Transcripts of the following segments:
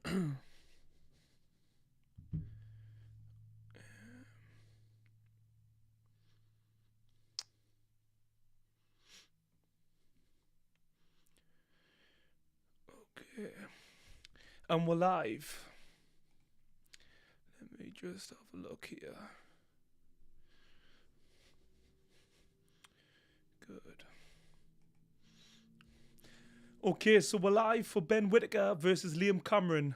Okay. And we're live. Let me just have a look here. Good. Okay, so we're live for Ben Whittaker versus Liam Cameron.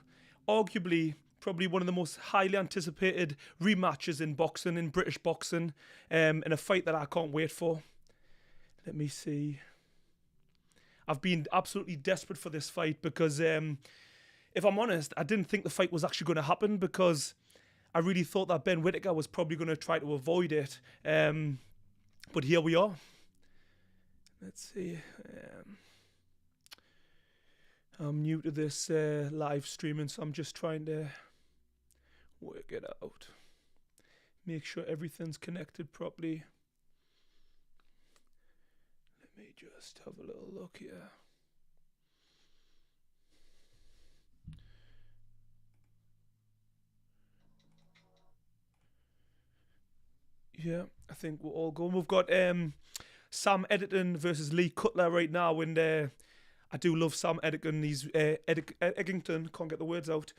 Arguably, probably one of the most highly anticipated rematches in boxing, in British boxing, in a fight that I can't wait for. Let me see. I've been absolutely desperate for this fight because, if I'm honest, I didn't think the fight was actually going to happen because I really thought that Ben Whittaker was probably going to try to avoid it. But here we are. Let's see. I'm new to this live streaming, so I'm just trying to work it out. Make sure everything's connected properly. Let me just have a little look here. Yeah, I think we're all going. We've got Sam Eddington versus Lee Cutler right now, and I do love Sam Eddington. He's Eddington, can't get the words out.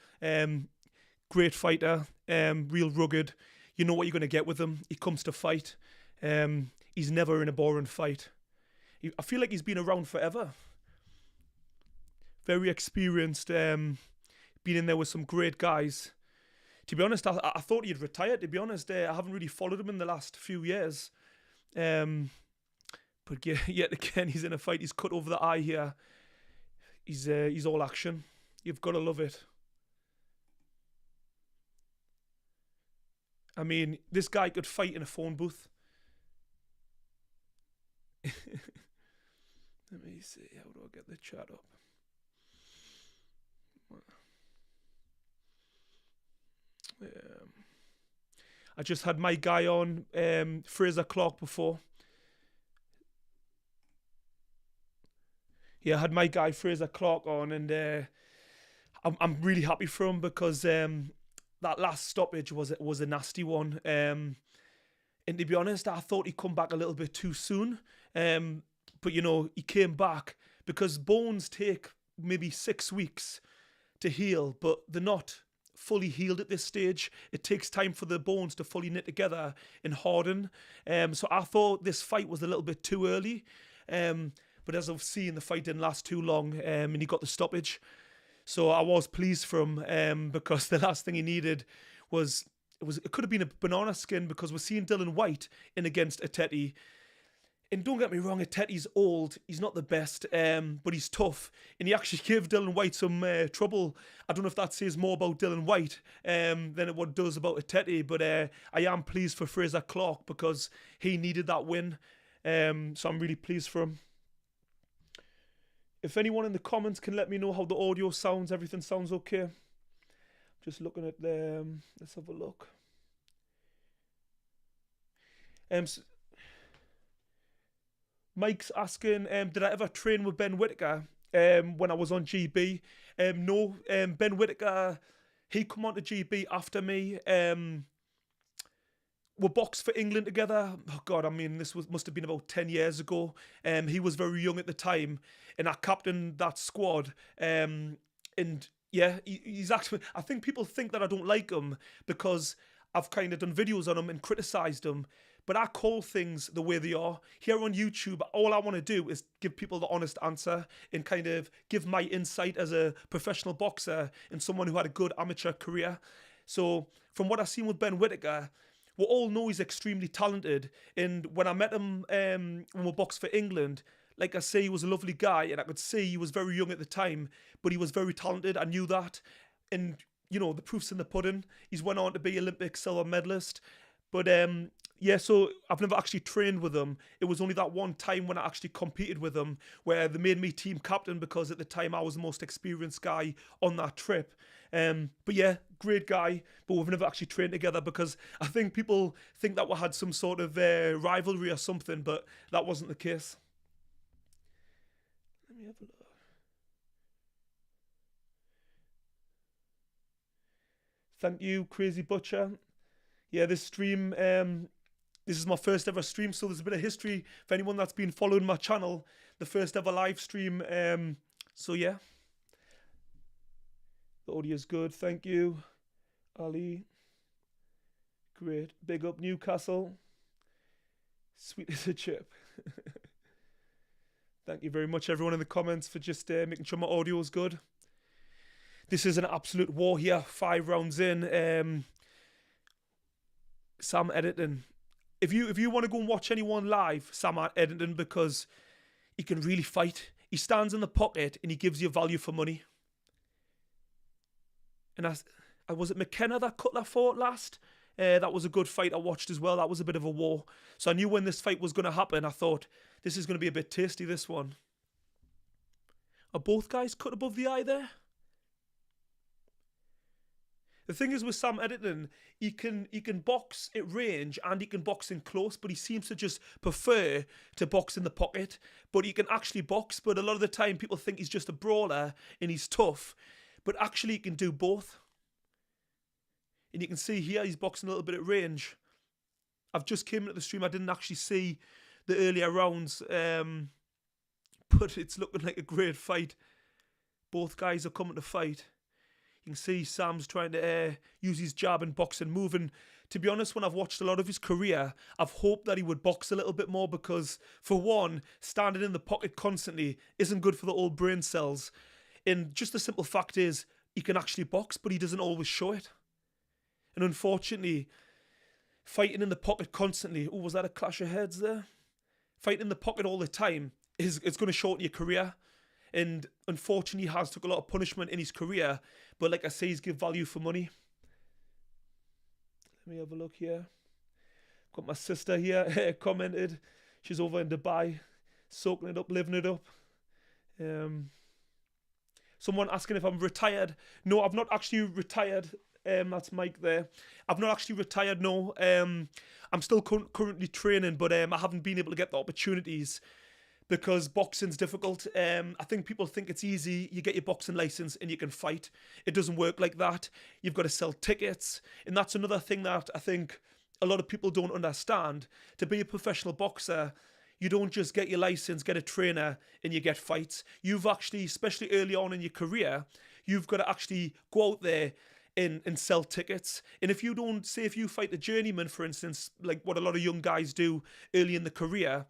Great fighter, real rugged. You know what you're going to get with him. He comes to fight. He's never in a boring fight. I feel like he's been around forever. Very experienced. Been in there with some great guys. To be honest, I thought he'd retired. To be honest, I haven't really followed him in the last few years. But yet again, he's in a fight. He's cut over the eye here. He's all action. You've got to love it. I mean, this guy could fight in a phone booth. Let me see. How do I get the chat up? I just had my guy on, Fraser Clark, before. Yeah, I had my guy Fraser Clark on, and I'm really happy for him because that last stoppage was a nasty one. And to be honest, I thought he'd come back a little bit too soon. But you know, he came back because bones take maybe 6 weeks to heal, but they're not fully healed at this stage. It takes time for the bones to fully knit together and harden. So I thought this fight was a little bit too early. But as I've seen, the fight didn't last too long, and he got the stoppage. So I was pleased for him, because the last thing he needed it could have been a banana skin, because we're seeing Dylan White in against Ateti. And don't get me wrong, Ateti's old. He's not the best, but he's tough. And he actually gave Dylan White some trouble. I don't know if that says more about Dylan White than it does about Ateti. But I am pleased for Fraser Clark because he needed that win. So I'm really pleased for him. If anyone in the comments can let me know how the audio sounds, everything sounds okay. Just looking at them. Let's have a look. Mike's asking, did I ever train with Ben Whittaker when I was on GB? No, Ben Whittaker, he come on to GB after me. We boxed for England together. Oh God, I mean, must have been about 10 years ago. He was very young at the time, and I captained that squad. And yeah, he's actually. I think people think that I don't like him because I've kind of done videos on him and criticised him. But I call things the way they are. Here on YouTube, all I want to do is give people the honest answer and kind of give my insight as a professional boxer and someone who had a good amateur career. So from what I've seen with Ben Whittaker, we all know he's extremely talented. And when I met him when we boxed for England, like I say, he was a lovely guy, and I could see he was very young at the time, but he was very talented. I knew that. And, you know, the proof's in the pudding. He's went on to be Olympic silver medalist. But yeah, so I've never actually trained with him. It was only that one time when I actually competed with him where they made me team captain because at the time I was the most experienced guy on that trip. But yeah, great guy, but we've never actually trained together because I think people think that we had some sort of rivalry or something, but that wasn't the case. Let me have a look. Thank you, Crazy Butcher. Yeah, this stream, this is my first ever stream, so there's a bit of history for anyone that's been following my channel. The first ever live stream. So yeah, the audio is good. Thank you, Ali. Great. Big up Newcastle. Sweet as a chip. Thank you very much, everyone in the comments, for just making sure my audio is good. This is an absolute war here. 5 rounds in. Sam Editing. If you want to go and watch anyone live, Sam Editing, because he can really fight. He stands in the pocket and he gives you value for money. And was it McKenna that Cutler fought last? That was a good fight I watched as well. That was a bit of a war. So I knew when this fight was going to happen, I thought, this is going to be a bit tasty, this one. Are both guys cut above the eye there? The thing is with Sam Editing, he can box at range and he can box in close, but he seems to just prefer to box in the pocket. But he can actually box, but a lot of the time people think he's just a brawler and he's tough. But actually he can do both. And you can see here he's boxing a little bit at range. I've just came into the stream, I didn't actually see the earlier rounds. But it's looking like a great fight. Both guys are coming to fight. You can see Sam's trying to use his jab and boxing move. And to be honest, when I've watched a lot of his career, I've hoped that he would box a little bit more because, for one, standing in the pocket constantly isn't good for the old brain cells. And just the simple fact is, he can actually box, but he doesn't always show it. And unfortunately, fighting in the pocket constantly, oh, was that a clash of heads there? Fighting in the pocket all the time, it's going to shorten your career. And unfortunately, he has took a lot of punishment in his career. But like I say, he's give value for money. Let me have a look here. Got my sister here commented. She's over in Dubai, soaking it up, living it up. Someone asking if I'm retired. No, I've not actually retired. That's Mike there. I've not actually retired, no. I'm still currently training, but I haven't been able to get the opportunities because boxing's difficult. I think people think it's easy. You get your boxing license and you can fight. It doesn't work like that. You've got to sell tickets. And that's another thing that I think a lot of people don't understand. To be a professional boxer, you don't just get your license, get a trainer, and you get fights. You've actually, especially early on in your career, you've got to actually go out there and sell tickets. And if you don't, say if you fight the journeyman, for instance, like what a lot of young guys do early in the career,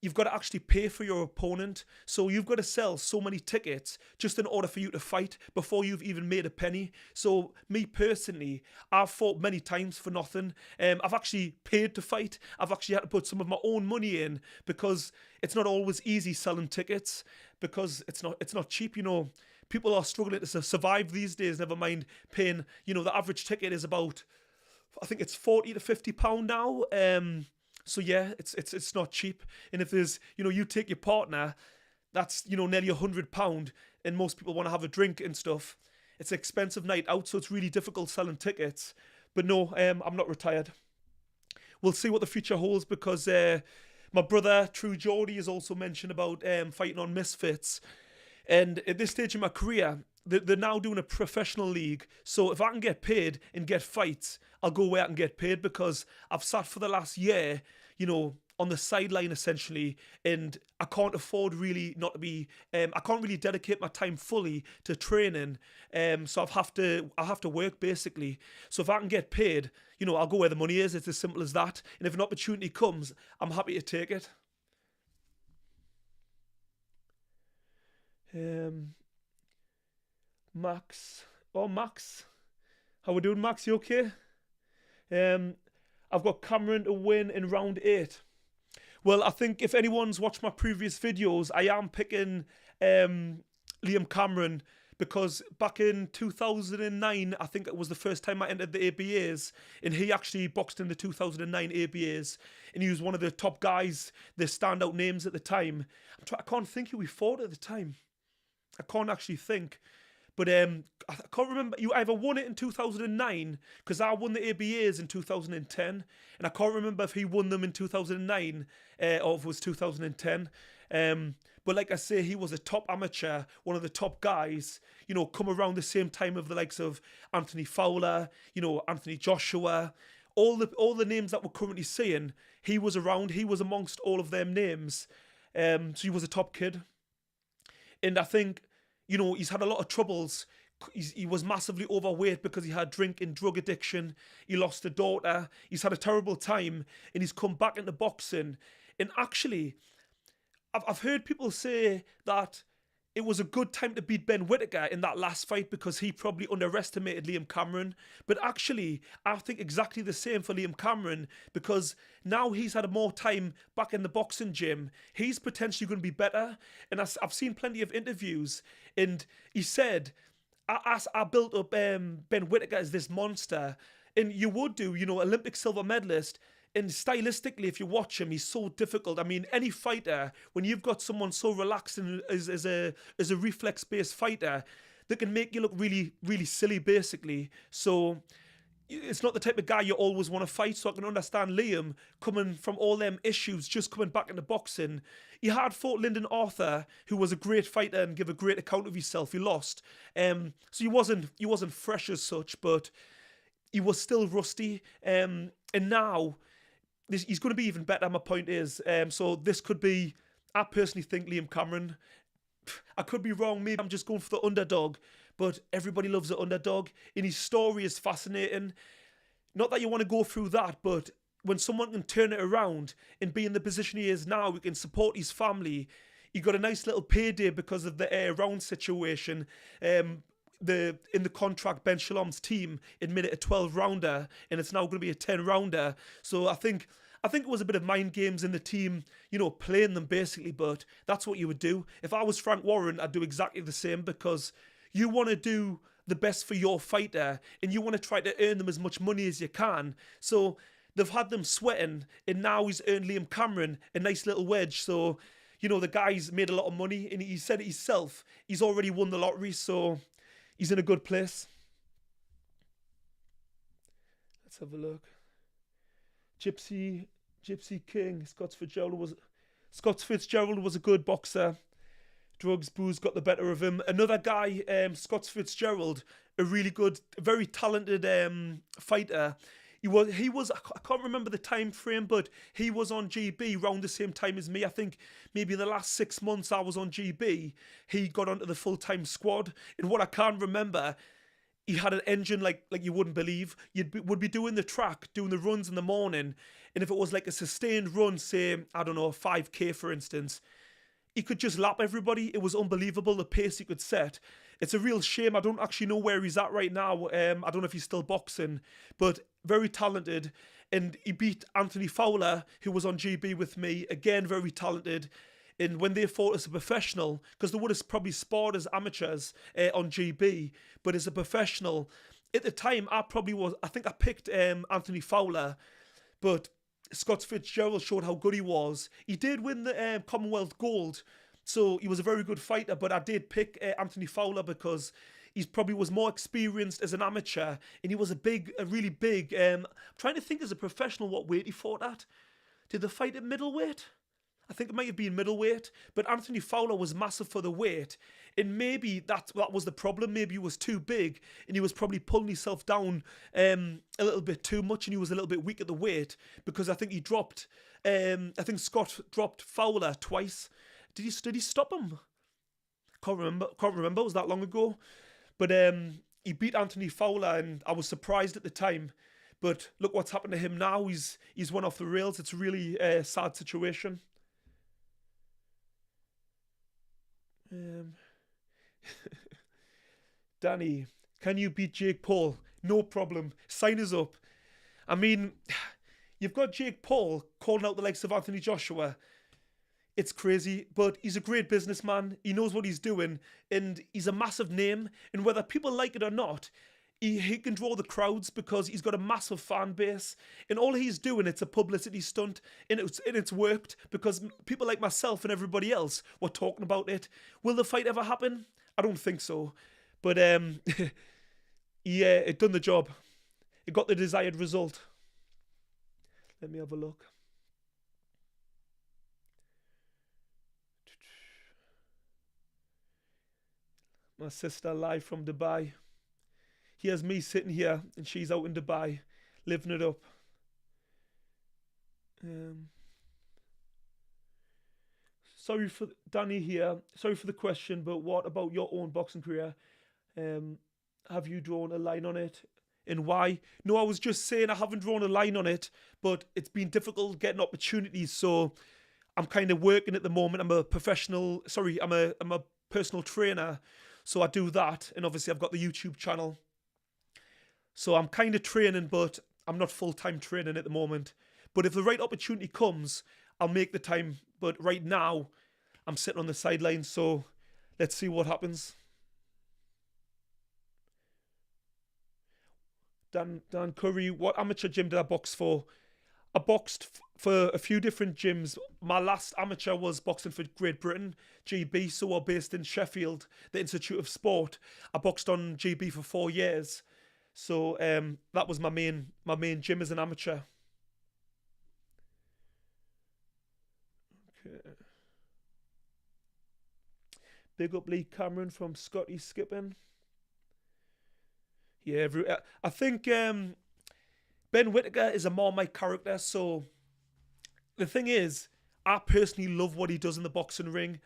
you've got to actually pay for your opponent. So you've got to sell so many tickets just in order for you to fight before you've even made a penny. So me personally, I've fought many times for nothing. I've actually paid to fight. I've actually had to put some of my own money in because it's not always easy selling tickets because it's not cheap, you know. People are struggling to survive these days, never mind paying, you know, the average ticket is about, I think it's £40 to £50 now. So yeah, it's not cheap. And if there's, you know, you take your partner, that's, you know, nearly £100 and most people want to have a drink and stuff. It's an expensive night out, so it's really difficult selling tickets. But no, I'm not retired. We'll see what the future holds because my brother, True Geordie, has also mentioned about fighting on Misfits. And at this stage in my career, they're now doing a professional league. So if I can get paid and get fights, I'll go where I can get paid because I've sat for the last year, you know, on the sideline essentially, and I can't afford really not to be, I can't really dedicate my time fully to training. So I have to work basically. So if I can get paid, you know, I'll go where the money is. It's as simple as that. And if an opportunity comes, I'm happy to take it. Max. Oh, Max. How we doing, Max? You okay? I've got Cameron to win in round 8. Well, I think if anyone's watched my previous videos, I am picking Liam Cameron because back in 2009, I think it was the first time I entered the ABAs, and he actually boxed in the 2009 ABAs, and he was one of the top guys, the standout names at the time. I can't think who he fought at the time. I can't actually think. But I can't remember. You either won it in 2009, because I won the ABAs in 2010, and I can't remember if he won them in 2009 or if it was 2010. But like I say, he was a top amateur, one of the top guys, come around the same time of the likes of Anthony Fowler, Anthony Joshua, all the names that we're currently seeing. He was around, he was amongst all of them names. So he was a top kid. And I think, he's had a lot of troubles. He was massively overweight because he had drink and drug addiction. He lost a daughter. He's had a terrible time, and he's come back into boxing. And actually, I've heard people say that it was a good time to beat Ben Whittaker in that last fight because he probably underestimated Liam Cameron. But actually, I think exactly the same for Liam Cameron, because now he's had more time back in the boxing gym. He's potentially going to be better. And I've seen plenty of interviews, and he said, I built up Ben Whittaker as this monster. And you would do, Olympic silver medalist. And stylistically, if you watch him, he's so difficult. I mean, any fighter, when you've got someone so relaxed and as a reflex-based fighter, that can make you look really, really silly, basically. So it's not the type of guy you always want to fight. So I can understand Liam coming from all them issues, just coming back into boxing. He had fought Lyndon Arthur, who was a great fighter and gave a great account of himself. He lost, so he wasn't fresh as such, but he was still rusty. And now he's going to be even better, my point is. So this could be, I personally think, Liam Cameron. I could be wrong, maybe I'm just going for the underdog, but everybody loves the underdog, and his story is fascinating. Not that you want to go through that, but when someone can turn it around and be in the position he is now, we can support his family. He got a nice little payday because of the round situation. In the contract, Ben Shalom's team admitted a 12-rounder, and it's now going to be a 10-rounder. So I think it was a bit of mind games in the team, playing them basically, but that's what you would do. If I was Frank Warren, I'd do exactly the same, because you want to do the best for your fighter, and you want to try to earn them as much money as you can. So they've had them sweating, and now he's earned Liam Cameron a nice little wedge. So, the guy's made a lot of money, and he said it himself, he's already won the lottery, so he's in a good place. Let's have a look. Gypsy King. Scott Fitzgerald was a good boxer. Drugs, booze got the better of him. Another guy, Scott Fitzgerald, a really good, very talented fighter. He was. I can't remember the time frame, but he was on GB around the same time as me. I think maybe in the last 6 months I was on GB. He got onto the full-time squad. And what I can't remember, he had an engine like you wouldn't believe. Would be doing the track, doing the runs in the morning, and if it was like a sustained run, say, I don't know, 5K for instance, he could just lap everybody. It was unbelievable, the pace he could set. It's a real shame. I don't actually know where he's at right now. I don't know if he's still boxing, but very talented. And he beat Anthony Fowler, who was on GB with me. Again, very talented. And when they fought as a professional, because they would have probably sparred as amateurs on GB, but as a professional, at the time, I think I picked Anthony Fowler, but Scott Fitzgerald showed how good he was. He did win the Commonwealth Gold, so he was a very good fighter, but I did pick Anthony Fowler because he probably was more experienced as an amateur, and he was a really big, I'm trying to think as a professional what weight he fought at. Did they fight at middleweight? I think it might have been middleweight, but Anthony Fowler was massive for the weight, and maybe that was the problem. Maybe he was too big, and he was probably pulling himself down a little bit too much, and he was a little bit weak at the weight, because I think he dropped, I think Scott dropped Fowler twice. Did he stop him? Can't remember, it was that long ago. But he beat Anthony Fowler, and I was surprised at the time. But look what's happened to him now. He's went off the rails. It's a really sad situation. Danny, can you beat Jake Paul? No problem. Sign us up. I mean, you've got Jake Paul calling out the likes of Anthony Joshua. It's crazy, but he's a great businessman. He knows what he's doing, and he's a massive name. And whether people like it or not, he can draw the crowds because he's got a massive fan base. And all he's doing, it's a publicity stunt, and it's worked because people like myself and everybody else were talking about it. Will the fight ever happen? I don't think so. But yeah, it done the job. It got the desired result. Let me have a look. My sister live from Dubai. Here's me sitting here, and she's out in Dubai, living it up. Sorry for Danny here. Sorry for the question, but what about your own boxing career? Have you drawn a line on it, and why? No, I was just saying I haven't drawn a line on it, but it's been difficult getting opportunities. So I'm kind of working at the moment. I'm a professional. Sorry, I'm a personal trainer, so I do that, and obviously I've got the YouTube channel. So I'm kind of training, but I'm not full-time training at the moment. But if the right opportunity comes, I'll make the time. But right now, I'm sitting on the sidelines, so let's see what happens. Dan Curry, what amateur gym did I box for? I boxed for a few different gyms. My last amateur was boxing for Great Britain, GB, so we're based in Sheffield, the Institute of Sport. I boxed on GB for 4 years. So that was my main gym as an amateur. Okay. Big up Lee Cameron from Scotty Skipping. Yeah, I think Ben Whittaker is a Marmite character. So the thing is, I personally love what he does in the boxing ring.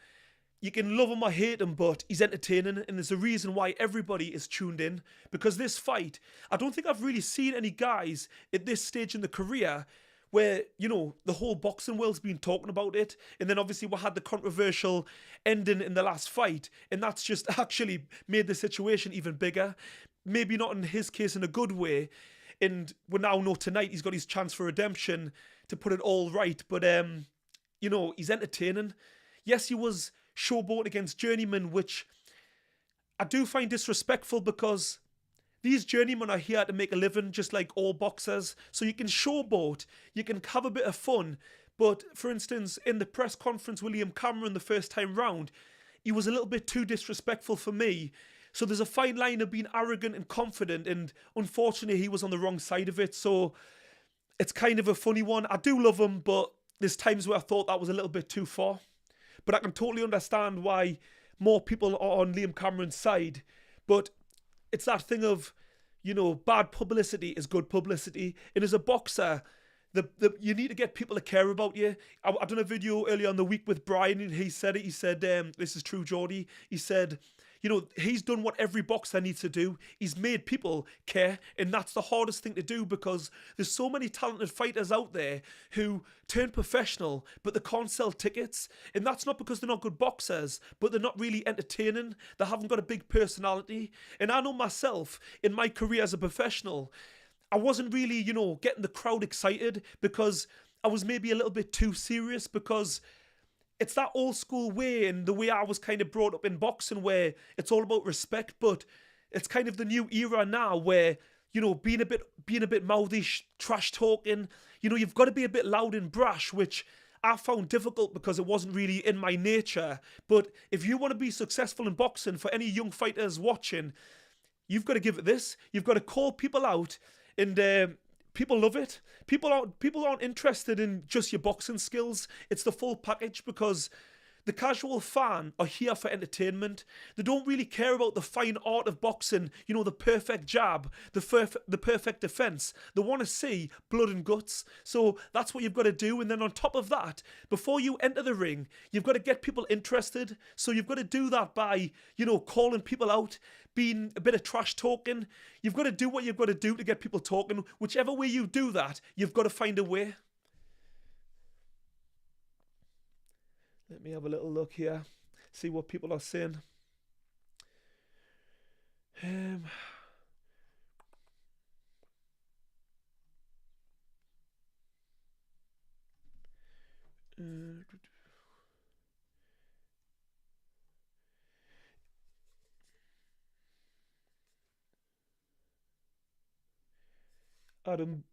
You can love him or hate him, but he's entertaining, and there's a reason why everybody is tuned in. Because this fight, I don't think I've really seen any guys at this stage in the career where, you know, the whole boxing world's been talking about it, and then obviously we had the controversial ending in the last fight, and that's just actually made the situation even bigger. Maybe not in his case in a good way, and we now know tonight he's got his chance for redemption to put it all right, but, you know, he's entertaining. Yes, he was showboat against journeymen, which I do find disrespectful because these journeymen are here to make a living just like all boxers. So you can showboat, you can have a bit of fun, but for instance, in the press conference, William Cameron the first time round, he was a little bit too disrespectful for me. So there's a fine line of being arrogant and confident, and unfortunately he was on the wrong side of it. So it's kind of a funny one. I do love him, but there's times where I thought that was a little bit too far. But I can totally understand why more people are on Liam Cameron's side. But it's that thing of, you know, bad publicity is good publicity. And as a boxer, you need to get people to care about you. I done a video earlier on the week with Brian, and he said it. He said, this is true, Geordie. He said, you know, he's done what every boxer needs to do. He's made people care, and that's the hardest thing to do because there's so many talented fighters out there who turn professional, but they can't sell tickets. And that's not because they're not good boxers, but they're not really entertaining. They haven't got a big personality. And I know myself, in my career as a professional, I wasn't really, you know, getting the crowd excited because I was maybe a little bit too serious, because it's that old school way and the way I was kind of brought up in boxing where it's all about respect, but it's kind of the new era now where, you know, being a bit mouthy, trash talking, you know, you've got to be a bit loud and brash, which I found difficult because it wasn't really in my nature. But if you want to be successful in boxing, for any young fighters watching, you've got to give it this. You've got to call people out, and people love it. People aren't interested in just your boxing skills. It's the full package, because the casual fan are here for entertainment. They don't really care about the fine art of boxing, you know, the perfect jab, the perfect defense. They want to see blood and guts. So that's what you've got to do. And then on top of that, before you enter the ring, you've got to get people interested. So you've got to do that by, you know, calling people out, being a bit of trash talking. You've got to do what you've got to do to get people talking. Whichever way you do that, you've got to find a way. Let me have a little look here, see what people are saying. Adam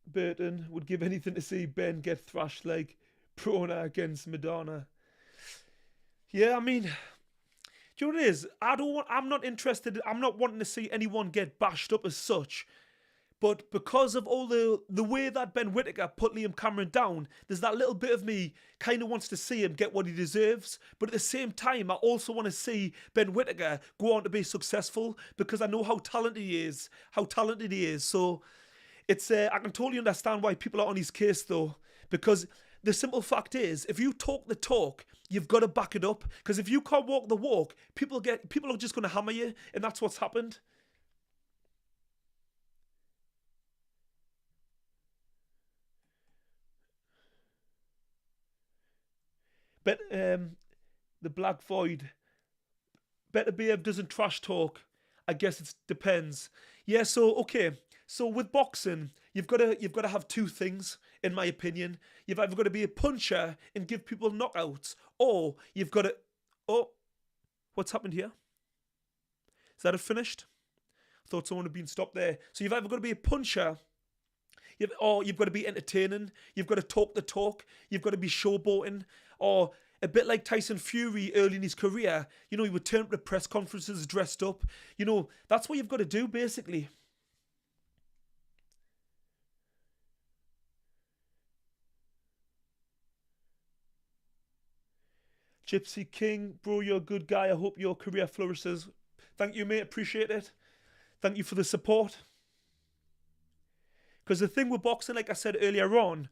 Burton would give anything to see Ben get thrashed like Prona against Madonna. Yeah, I mean, do you know what it is? I'm not interested. I'm not wanting to see anyone get bashed up as such. But because of all the way that Ben Whittaker put Liam Cameron down, there's that little bit of me kind of wants to see him get what he deserves. But at the same time, I also want to see Ben Whittaker go on to be successful because I know how talented he is. So it's I can totally understand why people are on his case though, because the simple fact is, if you talk the talk, you've got to back it up. Because if you can't walk the walk, people are just going to hammer you, and that's what's happened. But the Black Void, Better Behave doesn't trash talk. I guess it depends. Yeah. So okay. So with boxing, you've got to have two things, in my opinion. You've either got to be a puncher and give people knockouts, or you've got to. Oh, what's happened here? Is that it finished? I thought someone had been stopped there. So you've either got to be a puncher, or you've got to be entertaining. You've got to talk the talk. You've got to be showboating, or a bit like Tyson Fury early in his career. He would turn up to press conferences dressed up. That's what you've got to do, basically. Gypsy King, bro, you're a good guy. I hope your career flourishes. Thank you, mate. Appreciate it. Thank you for the support. Because the thing with boxing, like I said earlier on,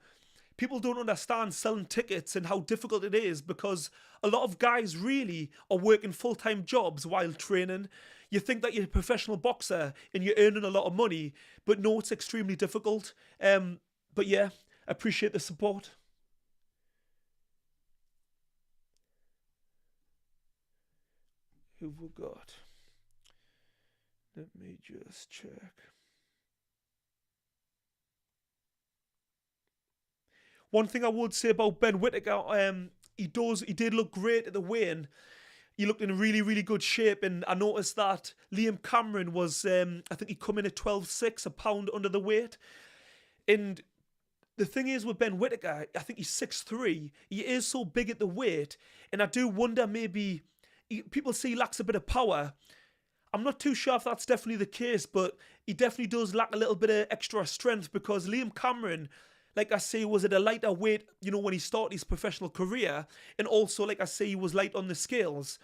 people don't understand selling tickets and how difficult it is because a lot of guys really are working full-time jobs while training. You think that you're a professional boxer and you're earning a lot of money, but no, it's extremely difficult. But yeah, appreciate the support. Who've we got? Let me just check. One thing I would say about Ben Whittaker, he did look great at the weigh-in. He looked in really, really good shape, and I noticed that Liam Cameron was, I think he come in at 12.6, a pound under the weight. And the thing is with Ben Whittaker, I think he's 6'3". He is so big at the weight, and I do wonder maybe people say he lacks a bit of power. I'm not too sure if that's definitely the case, but he definitely does lack a little bit of extra strength because Liam Cameron, like I say, was at a lighter weight, when he started his professional career. And also, like I say, he was light on the scales.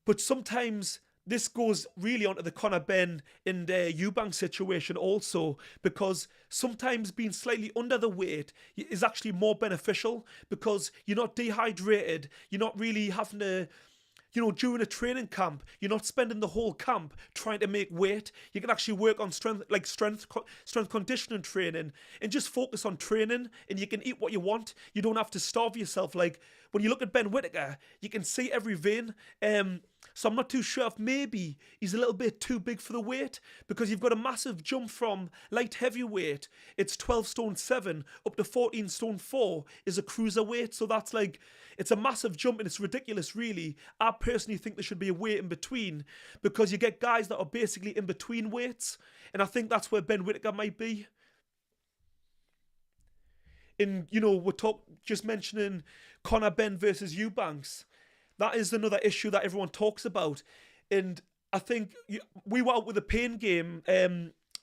But sometimes this goes really onto the Conor Ben and Eubank situation also, because sometimes being slightly under the weight is actually more beneficial because you're not dehydrated. You're not really having to during a training camp, you're not spending the whole camp trying to make weight. You can actually work on strength conditioning training and just focus on training, and you can eat what you want. You don't have to starve yourself. Like when you look at Ben Whittaker, you can see every vein. So I'm not too sure if maybe he's a little bit too big for the weight because you've got a massive jump from light heavyweight. It's 12 stone 7 up to 14 stone 4 is a cruiserweight. So that's it's a massive jump and it's ridiculous, really. I personally think there should be a weight in between because you get guys that are basically in between weights. And I think that's where Ben Whittaker might be. And, we're just mentioning Conor Ben versus Eubanks. That is another issue that everyone talks about. And I think we were out with a pain game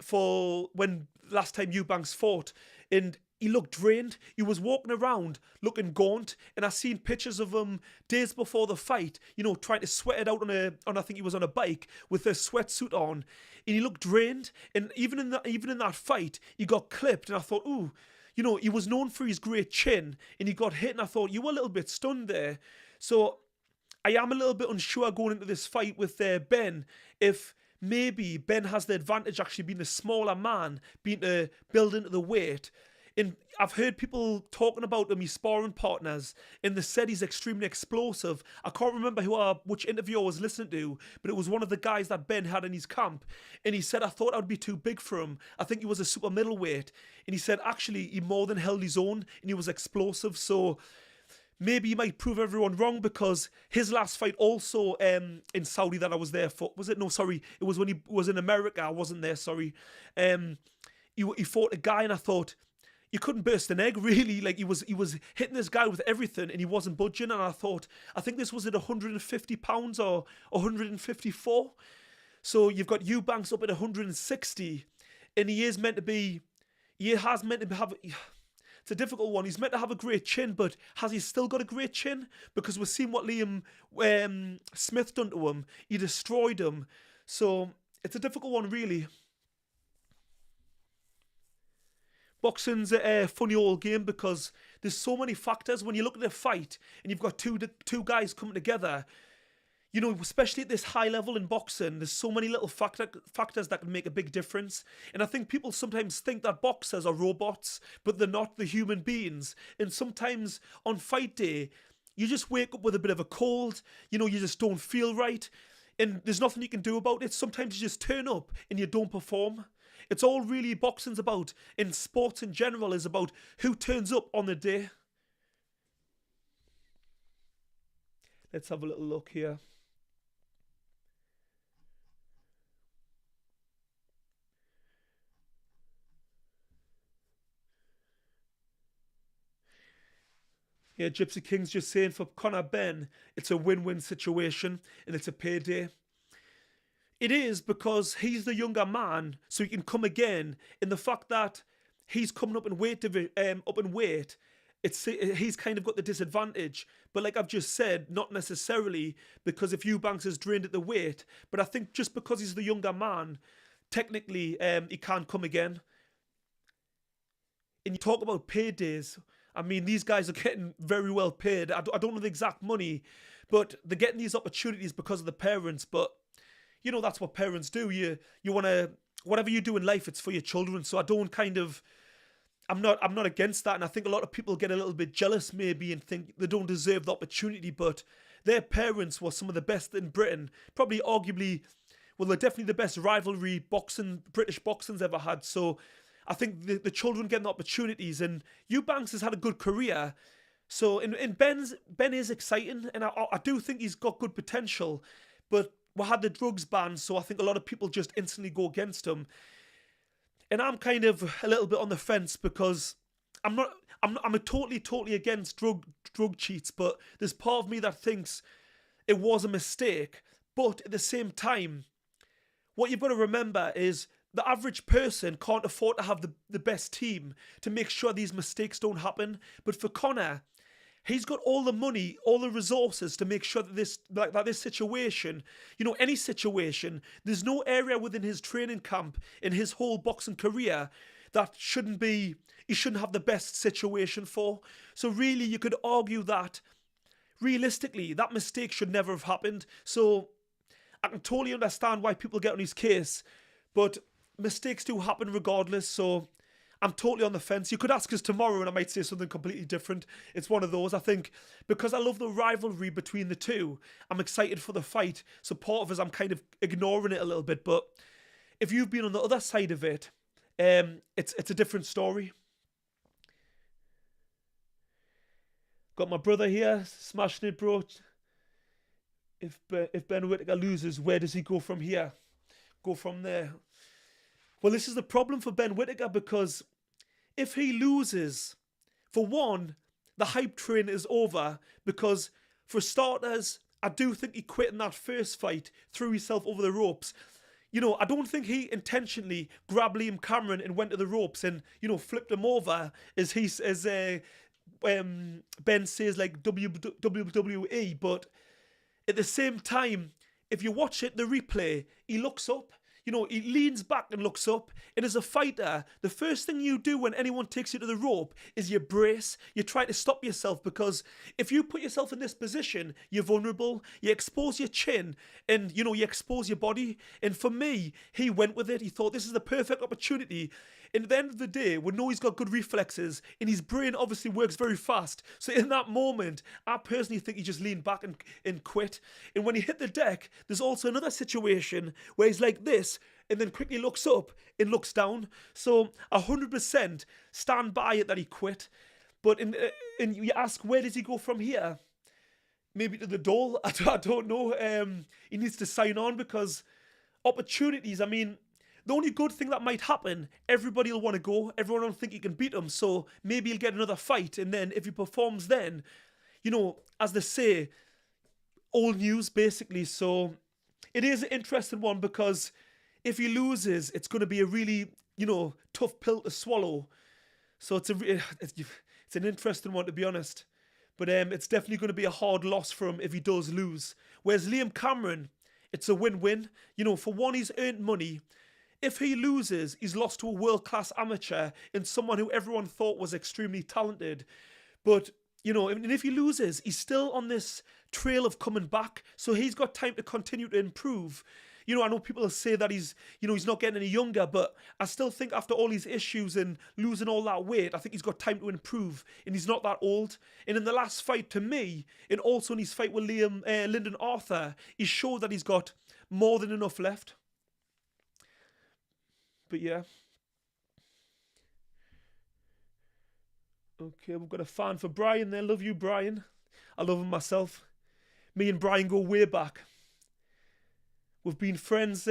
for when last time Eubanks fought. And he looked drained. He was walking around looking gaunt. And I seen pictures of him days before the fight, trying to sweat it out on I think he was on a bike with a sweatsuit on. And he looked drained. And even in that fight, he got clipped. And I thought, ooh, he was known for his great chin. And he got hit. And I thought, you were a little bit stunned there. So I am a little bit unsure going into this fight with Ben if maybe Ben has the advantage actually being a smaller man, being to build into the weight. And I've heard people talking about him, his sparring partners, and they said he's extremely explosive. I can't remember which interview I was listening to, but it was one of the guys that Ben had in his camp. And he said, I thought I would be too big for him. I think he was a super middleweight. And he said, actually, he more than held his own, and he was explosive. So maybe he might prove everyone wrong because his last fight also in Saudi that I was there for, was it? No, sorry. It was when he was in America. I wasn't there, sorry. He fought a guy and I thought, you couldn't burst an egg, really. Like he was hitting this guy with everything and he wasn't budging. And I thought, I think this was at 150 pounds or 154. So you've got Eubanks up at 160. and he is meant to be, he has meant to have, it's a difficult one. He's meant to have a great chin, but has he still got a great chin? Because we've seen what Liam Smith done to him. He destroyed him. So it's a difficult one, really. Boxing's a funny old game because there's so many factors. When you look at a fight and you've got two guys coming together, you know, especially at this high level in boxing, there's so many little factors that can make a big difference. And I think people sometimes think that boxers are robots, but they're not. They're human beings. And sometimes on fight day, you just wake up with a bit of a cold, you know, you just don't feel right. And there's nothing you can do about it. Sometimes you just turn up and you don't perform. It's all really boxing's about, in sports in general, is about who turns up on the day. Let's have a little look here. Yeah, Gypsy King's just saying for Conor Ben, it's a win-win situation and it's a payday. It is because he's the younger man, so he can come again. And the fact that he's coming up in weight, he's kind of got the disadvantage. But like I've just said, not necessarily because if Eubanks is drained at the weight, but I think just because he's the younger man, technically he can't come again. And you talk about paydays. I mean, these guys are getting very well paid. I don't know the exact money, but they're getting these opportunities because of the parents. But you know, that's what parents do. You want to, whatever you do in life, it's for your children. So I don't I'm not against that. And I think a lot of people get a little bit jealous maybe and think they don't deserve the opportunity. But their parents were some of the best in Britain. Probably arguably, well, they're definitely the best rivalry British boxing's ever had. So I think the children getting the opportunities, and Eubanks has had a good career. So Ben is exciting, and I do think he's got good potential, but we had the drugs ban, so I think a lot of people just instantly go against him. And I'm kind of a little bit on the fence because I'm totally against drug cheats, but there's part of me that thinks it was a mistake. But at the same time, what you've got to remember is the average person can't afford to have the best team to make sure these mistakes don't happen. But for Conor, he's got all the money, all the resources to make sure that this situation, you know, any situation, there's no area within his training camp in his whole boxing career that he shouldn't have the best situation for. So really, you could argue that realistically, that mistake should never have happened. So I can totally understand why people get on his case, but mistakes do happen regardless. So I'm totally on the fence. You could ask us tomorrow and I might say something completely different. It's one of those. I think because I love the rivalry between the two, I'm excited for the fight. So part of us, I'm kind of ignoring it a little bit. But if you've been on the other side of it, it's a different story. Got my brother here, smashing it, bro. If Ben Whittaker loses, where does he go from here? Go from there. Well, this is the problem for Ben Whittaker because if he loses, for one, the hype train is over because, for starters, I do think he quit in that first fight, threw himself over the ropes. You know, I don't think he intentionally grabbed Liam Cameron and went to the ropes and, you know, flipped him over as Ben says, like WWE. But at the same time, if you watch it, the replay, he looks up. You know, he leans back and looks up. And as a fighter, the first thing you do when anyone takes you to the rope is you brace. You try to stop yourself because if you put yourself in this position, you're vulnerable. You expose your chin and, you know, you expose your body. And for me, he went with it. He thought this is the perfect opportunity. And at the end of the day, we know he's got good reflexes and his brain obviously works very fast. So in that moment, I personally think he just leaned back and quit. And when he hit the deck, there's also another situation where he's like this and then quickly looks up and looks down. So 100% stand by it that he quit. But and you ask, where does he go from here? Maybe to the Dole? I don't know. He needs to sign on because opportunities, I mean, the only good thing that might happen, everybody will want to go. Everyone will think he can beat him. So maybe he'll get another fight. And then if he performs then, you know, as they say, old news basically. So it is an interesting one because if he loses, it's going to be a really tough pill to swallow. So it's an interesting one, to be honest. But it's definitely going to be a hard loss for him if he does lose. Whereas Liam Cameron, it's a win-win. For one, he's earned money. If he loses, he's lost to a world-class amateur and someone who everyone thought was extremely talented. But, and if he loses, he's still on this trail of coming back. So he's got time to continue to improve. I know people say that he's not getting any younger, but I still think after all these issues and losing all that weight, I think he's got time to improve, and he's not that old. And in the last fight, to me, and also in his fight with Lyndon Arthur, he showed that he's got more than enough left. But yeah. Okay, we've got a fan for Brian there. Love you, Brian. I love him myself. Me and Brian go way back. We've been friends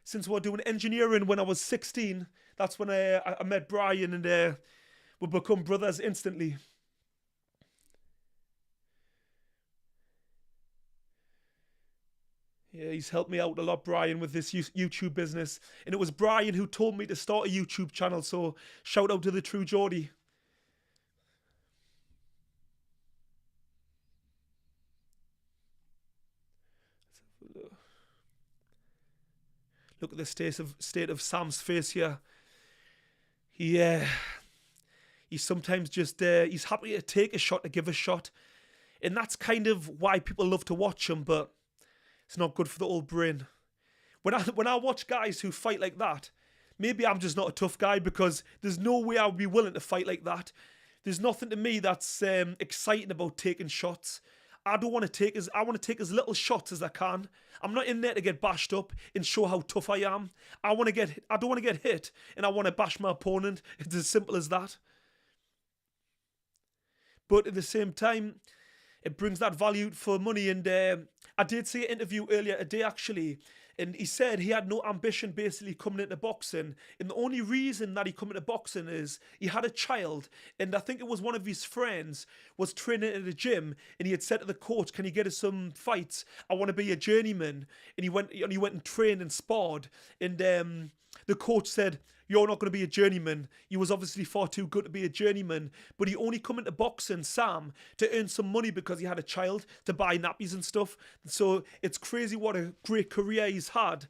since we were doing engineering when I was 16. That's when I met Brian, and we've become brothers instantly. Yeah, he's helped me out a lot, Brian, with this YouTube business. And it was Brian who told me to start a YouTube channel, so shout out to the true Geordie. Look at the state of Sam's face here. He's sometimes just he's happy to take a shot, to give a shot, and that's kind of why people love to watch him. But it's not good for the old brain. When I watch guys who fight like that, maybe I'm just not a tough guy, because there's no way I would be willing to fight like that. There's nothing to me that's exciting about taking shots. I want to take as little shots as I can. I'm not in there to get bashed up and show how tough I am. I don't want to get hit, and I want to bash my opponent. It's as simple as that. But at the same time, it brings that value for money. And I did see an interview earlier today, actually, and he said he had no ambition basically coming into boxing, and the only reason that he come into boxing is he had a child, and I think it was one of his friends was training at a gym, and he had said to the coach, "Can you get us some fights? I want to be a journeyman." And he went and trained and sparred, and the coach said, "You're not going to be a journeyman. You was obviously far too good to be a journeyman." But he only come into boxing, Sam, to earn some money because he had a child, to buy nappies and stuff. So it's crazy what a great career he's had.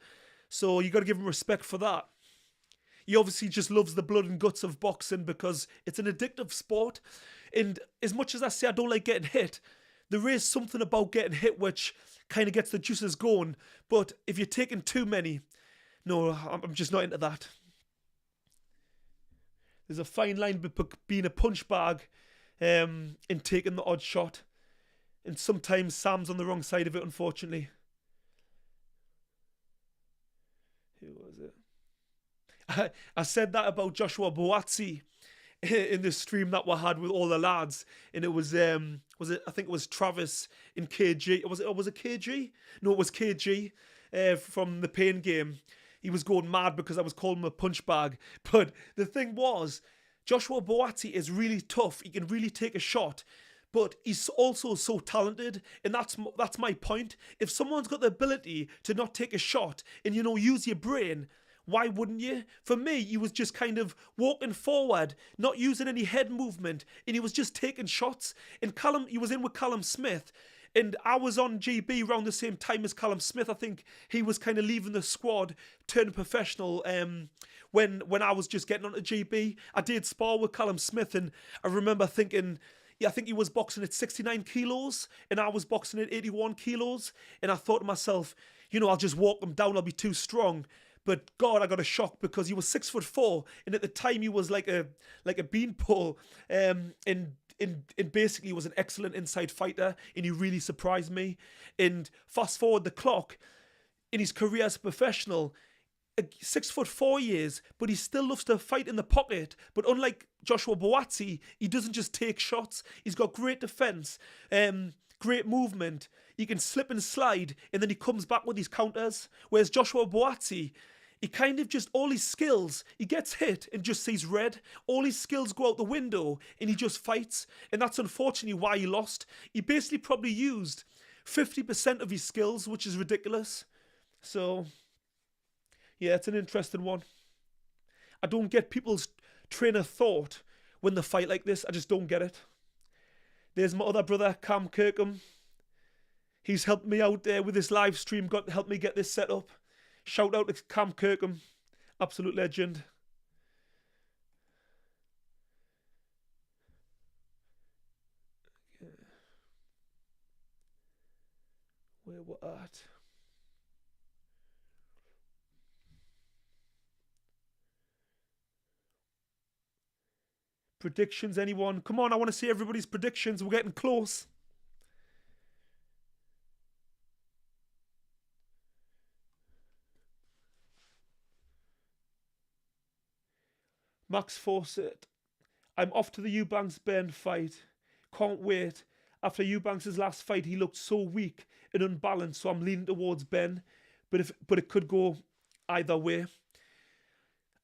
So you got to give him respect for that. He obviously just loves the blood and guts of boxing because it's an addictive sport. And as much as I say I don't like getting hit, there is something about getting hit which kind of gets the juices going. But if you're taking too many, no, I'm just not into that. There's a fine line between being a punch bag and taking the odd shot. And sometimes Sam's on the wrong side of it, unfortunately. Who was it? I said that about Joshua Boatsi in the stream that we had with all the lads. And it was I think it was Travis in KG. Was it KG? No, it was KG from the Pain game. He was going mad because I was calling him a punch bag. But the thing was, Joshua Boatsi is really tough. He can really take a shot. But he's also so talented. And that's my point. If someone's got the ability to not take a shot and, use your brain, why wouldn't you? For me, he was just kind of walking forward, not using any head movement. And he was just taking shots. And he was in with Callum Smith. And I was on GB around the same time as Callum Smith. I think he was kind of leaving the squad, turning professional when I was just getting onto GB. I did spar with Callum Smith, and I remember thinking, I think he was boxing at 69 kilos, and I was boxing at 81 kilos. And I thought to myself, I'll just walk him down, I'll be too strong. But God, I got a shock because he was 6'4", and at the time he was like a beanpole, and basically was an excellent inside fighter, and he really surprised me. And fast forward the clock, in his career as a professional, 6'4" years, but he still loves to fight in the pocket. But unlike Joshua Boatsi, he doesn't just take shots. He's got great defense, great movement. He can slip and slide, and then he comes back with his counters. Whereas Joshua Boatsi, he kind of just, all his skills, he gets hit and just sees red. All his skills go out the window and he just fights. And that's unfortunately why he lost. He basically probably used 50% of his skills, which is ridiculous. So, yeah, it's an interesting one. I don't get people's train of thought when they fight like this. I just don't get it. There's my other brother, Cam Kirkham. He's helped me out there with this live stream, helped me get this set up. Shout out to Cam Kirkham, absolute legend. Where we're at. Predictions, anyone? Come on, I want to see everybody's predictions. We're getting close. Max Fawcett. I'm off to the Eubanks Ben fight. Can't wait. After Eubanks' last fight, he looked so weak and unbalanced, so I'm leaning towards Ben. But it could go either way.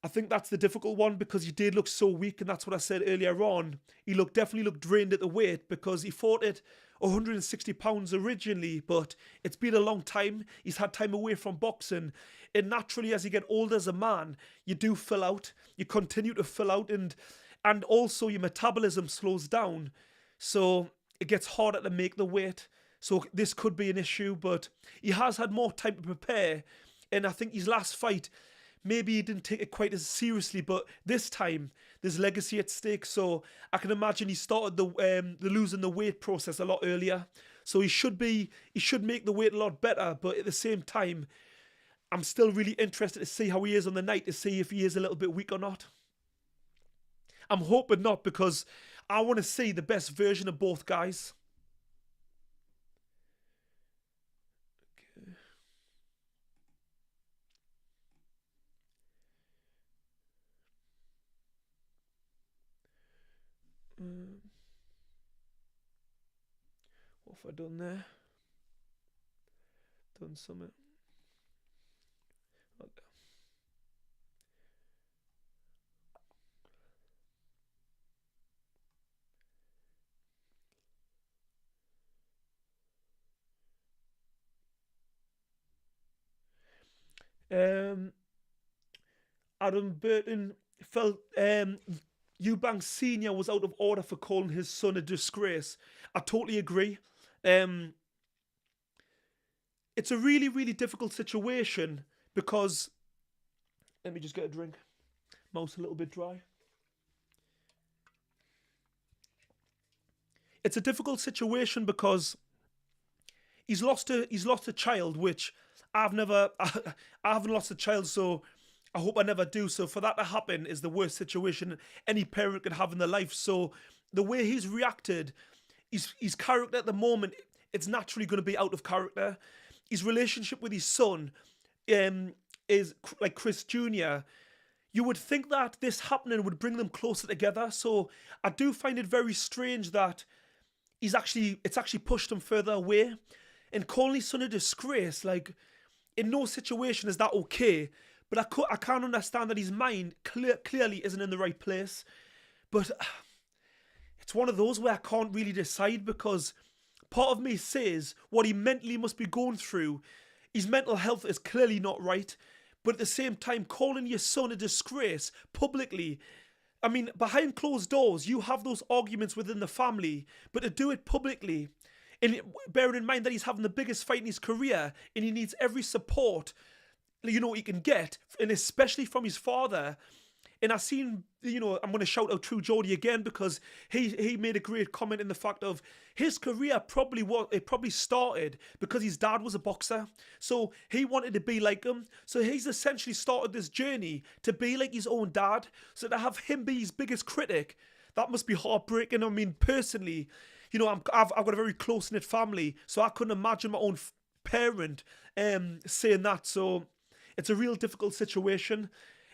I think that's the difficult one because he did look so weak, and that's what I said earlier on. He definitely looked drained at the weight because he fought at 160 pounds originally, but it's been a long time. He's had time away from boxing, and naturally, as you get older as a man, you do fill out. You continue to fill out, and also your metabolism slows down, so it gets harder to make the weight. So this could be an issue, but he has had more time to prepare, and I think his last fight, maybe he didn't take it quite as seriously, but this time there's legacy at stake. So I can imagine he started the losing the weight process a lot earlier. So he should make the weight a lot better. But at the same time, I'm still really interested to see how he is on the night, to see if he is a little bit weak or not. I'm hoping not, because I want to see the best version of both guys. What have I done there? Done something. Adam Burton felt Eubanks Sr. was out of order for calling his son a disgrace. I totally agree. It's a really, really difficult situation because... Let me just get a drink. Mouth's a little bit dry. It's a difficult situation because he's lost a child, which I haven't lost a child, so I hope I never do. So for that to happen is the worst situation any parent could have in their life. So the way he's reacted, his character at the moment, it's naturally going to be out of character. His relationship with his son is like Chris Jr. You would think that this happening would bring them closer together. So I do find it very strange that it's actually pushed him further away. And calling his son a disgrace, like, in no situation is that okay. But I can't understand that his mind clearly isn't in the right place. But it's one of those where I can't really decide, because part of me says what he mentally must be going through, his mental health is clearly not right. But at the same time, calling your son a disgrace publicly, I mean, behind closed doors, you have those arguments within the family, but to do it publicly, and bearing in mind that he's having the biggest fight in his career, and he needs every support, he can get, and especially from his father. And I seen, I'm going to shout out True Geordie again, because he made a great comment in the fact of his career probably started because his dad was a boxer. So he wanted to be like him. So he's essentially started this journey to be like his own dad. So to have him be his biggest critic, that must be heartbreaking. I mean, personally, I've got a very close-knit family, so I couldn't imagine my own parent saying that. So it's a real difficult situation.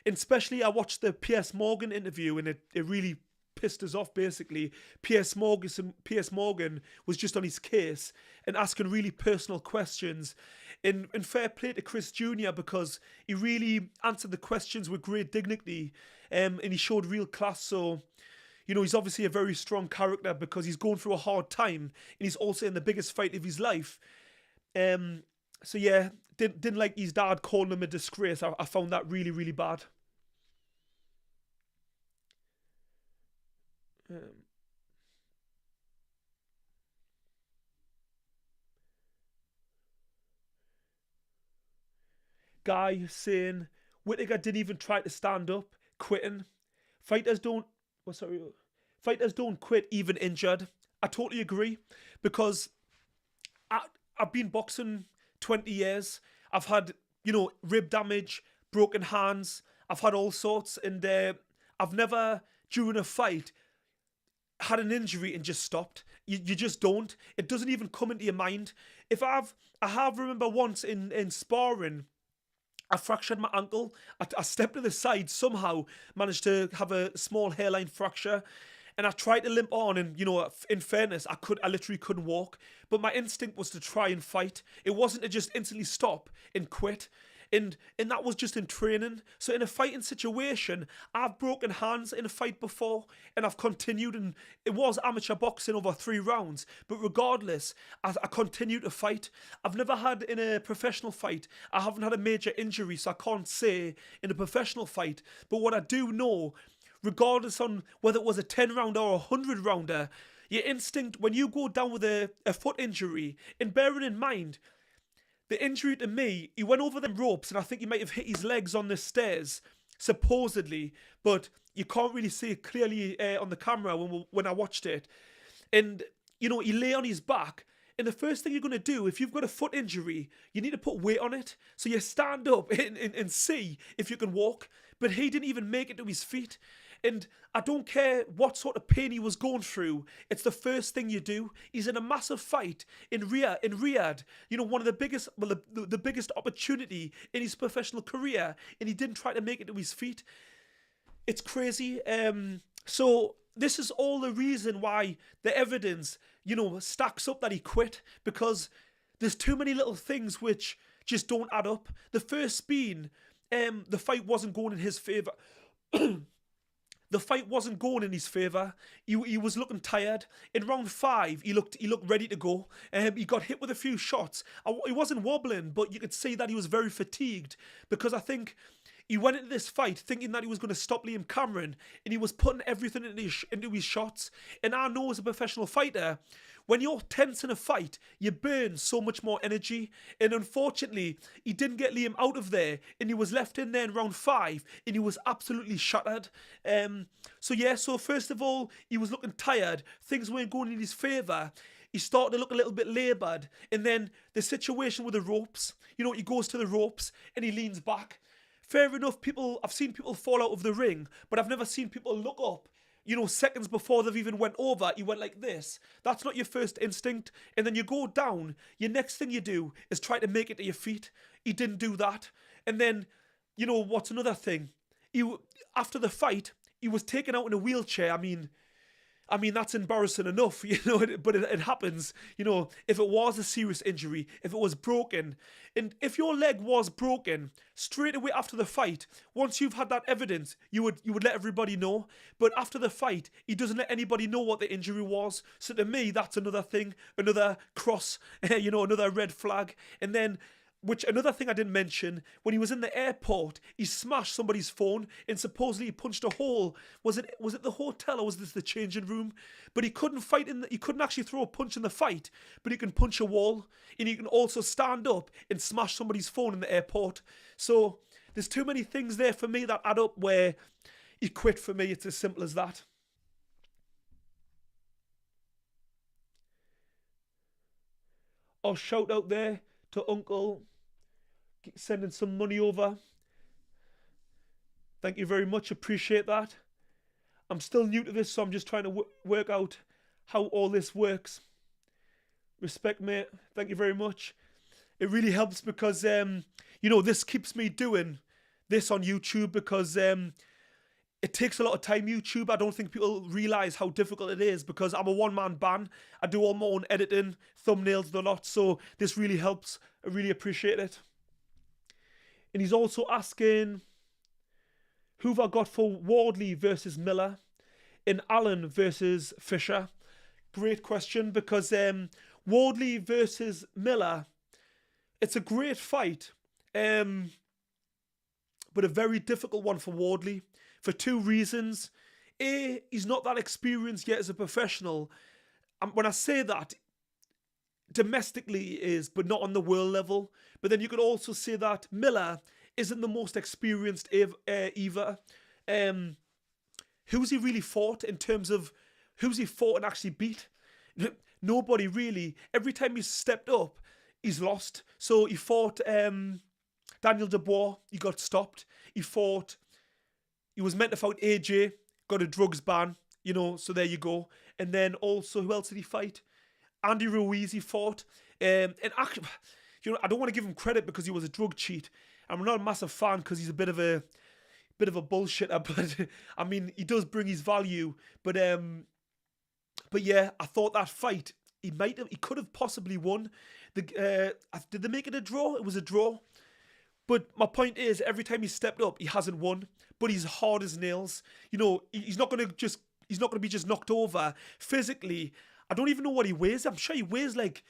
And especially, I watched the Piers Morgan interview, and it really pissed us off, basically. Piers Morgan was just on his case and asking really personal questions. And fair play to Chris Jr., because he really answered the questions with great dignity, and he showed real class. So, he's obviously a very strong character because he's going through a hard time, and he's also in the biggest fight of his life. So yeah, didn't like his dad calling him a disgrace. I found that really, really bad. Um, Guy saying Whittaker didn't even try to stand up, quitting. Fighters don't. Well, sorry. Fighters don't quit even injured. I totally agree because I, I've been boxing 20 years. I've had, rib damage, broken hands. I've had all sorts. And I've never, during a fight, had an injury and just stopped. You just don't. It doesn't even come into your mind. I have remember once in sparring, I fractured my ankle. I stepped to the side, somehow managed to have a small hairline fracture. And I tried to limp on, and in fairness, I literally couldn't walk. But my instinct was to try and fight. It wasn't to just instantly stop and quit. And that was just in training. So in a fighting situation, I've broken hands in a fight before, and I've continued, and it was amateur boxing over 3 rounds. But regardless, I continued to fight. I've never had in a professional fight, I haven't had a major injury, so I can't say in a professional fight. But what I do know, regardless on whether it was a 10 rounder or a 100 rounder, your instinct when you go down with a foot injury, and bearing in mind, the injury to me, he went over them ropes, and I think he might have hit his legs on the stairs, supposedly, but you can't really see it clearly on the camera when I watched it. And, he lay on his back, and the first thing you're going to do, if you've got a foot injury, you need to put weight on it. So you stand up and see if you can walk. But he didn't even make it to his feet. And I don't care what sort of pain he was going through. It's the first thing you do. He's in a massive fight in Riyadh. One of the biggest, well, the biggest opportunity in his professional career, and he didn't try to make it to his feet. It's crazy. So this is all the reason why the evidence, stacks up that he quit, because there's too many little things which just don't add up. The first being, the fight wasn't going in his favour. The fight wasn't going in his favour. He was looking tired. In round 5, he looked ready to go. He got hit with a few shots. He wasn't wobbling, but you could see that he was very fatigued, because I think he went into this fight thinking that he was going to stop Liam Cameron, and he was putting everything into his shots. And I know as a professional fighter, when you're tense in a fight, you burn so much more energy. And unfortunately, he didn't get Liam out of there, and he was left in there in round 5, and he was absolutely shattered. So first of all, he was looking tired. Things weren't going in his favour. He started to look a little bit laboured. And then the situation with the ropes, he goes to the ropes and he leans back. Fair enough, I've seen people fall out of the ring, but I've never seen people look up, seconds before they've even went over. He went like this. That's not your first instinct. And then you go down. Your next thing you do is try to make it to your feet. He didn't do that. And then, what's another thing? After the fight, he was taken out in a wheelchair. I mean, that's embarrassing enough, but it happens, if it was a serious injury, if it was broken. And if your leg was broken, straight away after the fight, once you've had that evidence, you would let everybody know. But after the fight, he doesn't let anybody know what the injury was. So to me, that's another thing, another cross, another red flag. And then, another thing I didn't mention, when he was in the airport, he smashed somebody's phone and supposedly he punched a hole. Was it the hotel or was this the changing room? But he couldn't he couldn't actually throw a punch in the fight, but he can punch a wall, and he can also stand up and smash somebody's phone in the airport. So there's too many things there for me that add up where he quit for me. It's as simple as that. Oh, shout out there to Uncle sending some money over. Thank you very much. Appreciate that. I'm still new to this, so I'm just trying to work out how all this works. Respect, mate. Thank you very much. It really helps because, this keeps me doing this on YouTube because it takes a lot of time, YouTube. I don't think people realise how difficult it is because I'm a one-man band. I do all my own editing, thumbnails, the lot. So this really helps. I really appreciate it. And he's also asking, who have I got for Wardley versus Miller and Allen versus Fisher? Great question because Wardley versus Miller, it's a great fight, but a very difficult one for Wardley for 2 reasons. He's not that experienced yet as a professional. And when I say that, domestically he is, but not on the world level. But then you could also say that Miller isn't the most experienced either. Who's he really fought in terms of who's he fought and actually beat? Nobody really. Every time he's stepped up, he's lost. So he fought Daniel Dubois, he got stopped. He was meant to fight AJ, got a drugs ban, so there you go. And then also, who else did he fight? Andy Ruiz he fought. And actually, I don't want to give him credit because he was a drug cheat. I'm not a massive fan because he's a bit of a bullshitter, but I mean, he does bring his value. But yeah, I thought that fight, he could have possibly won. Did they make it a draw? It was a draw. But my point is, every time he stepped up, he hasn't won. But he's hard as nails. He's not going to be just knocked over physically. I don't even know what he weighs. I'm sure he weighs like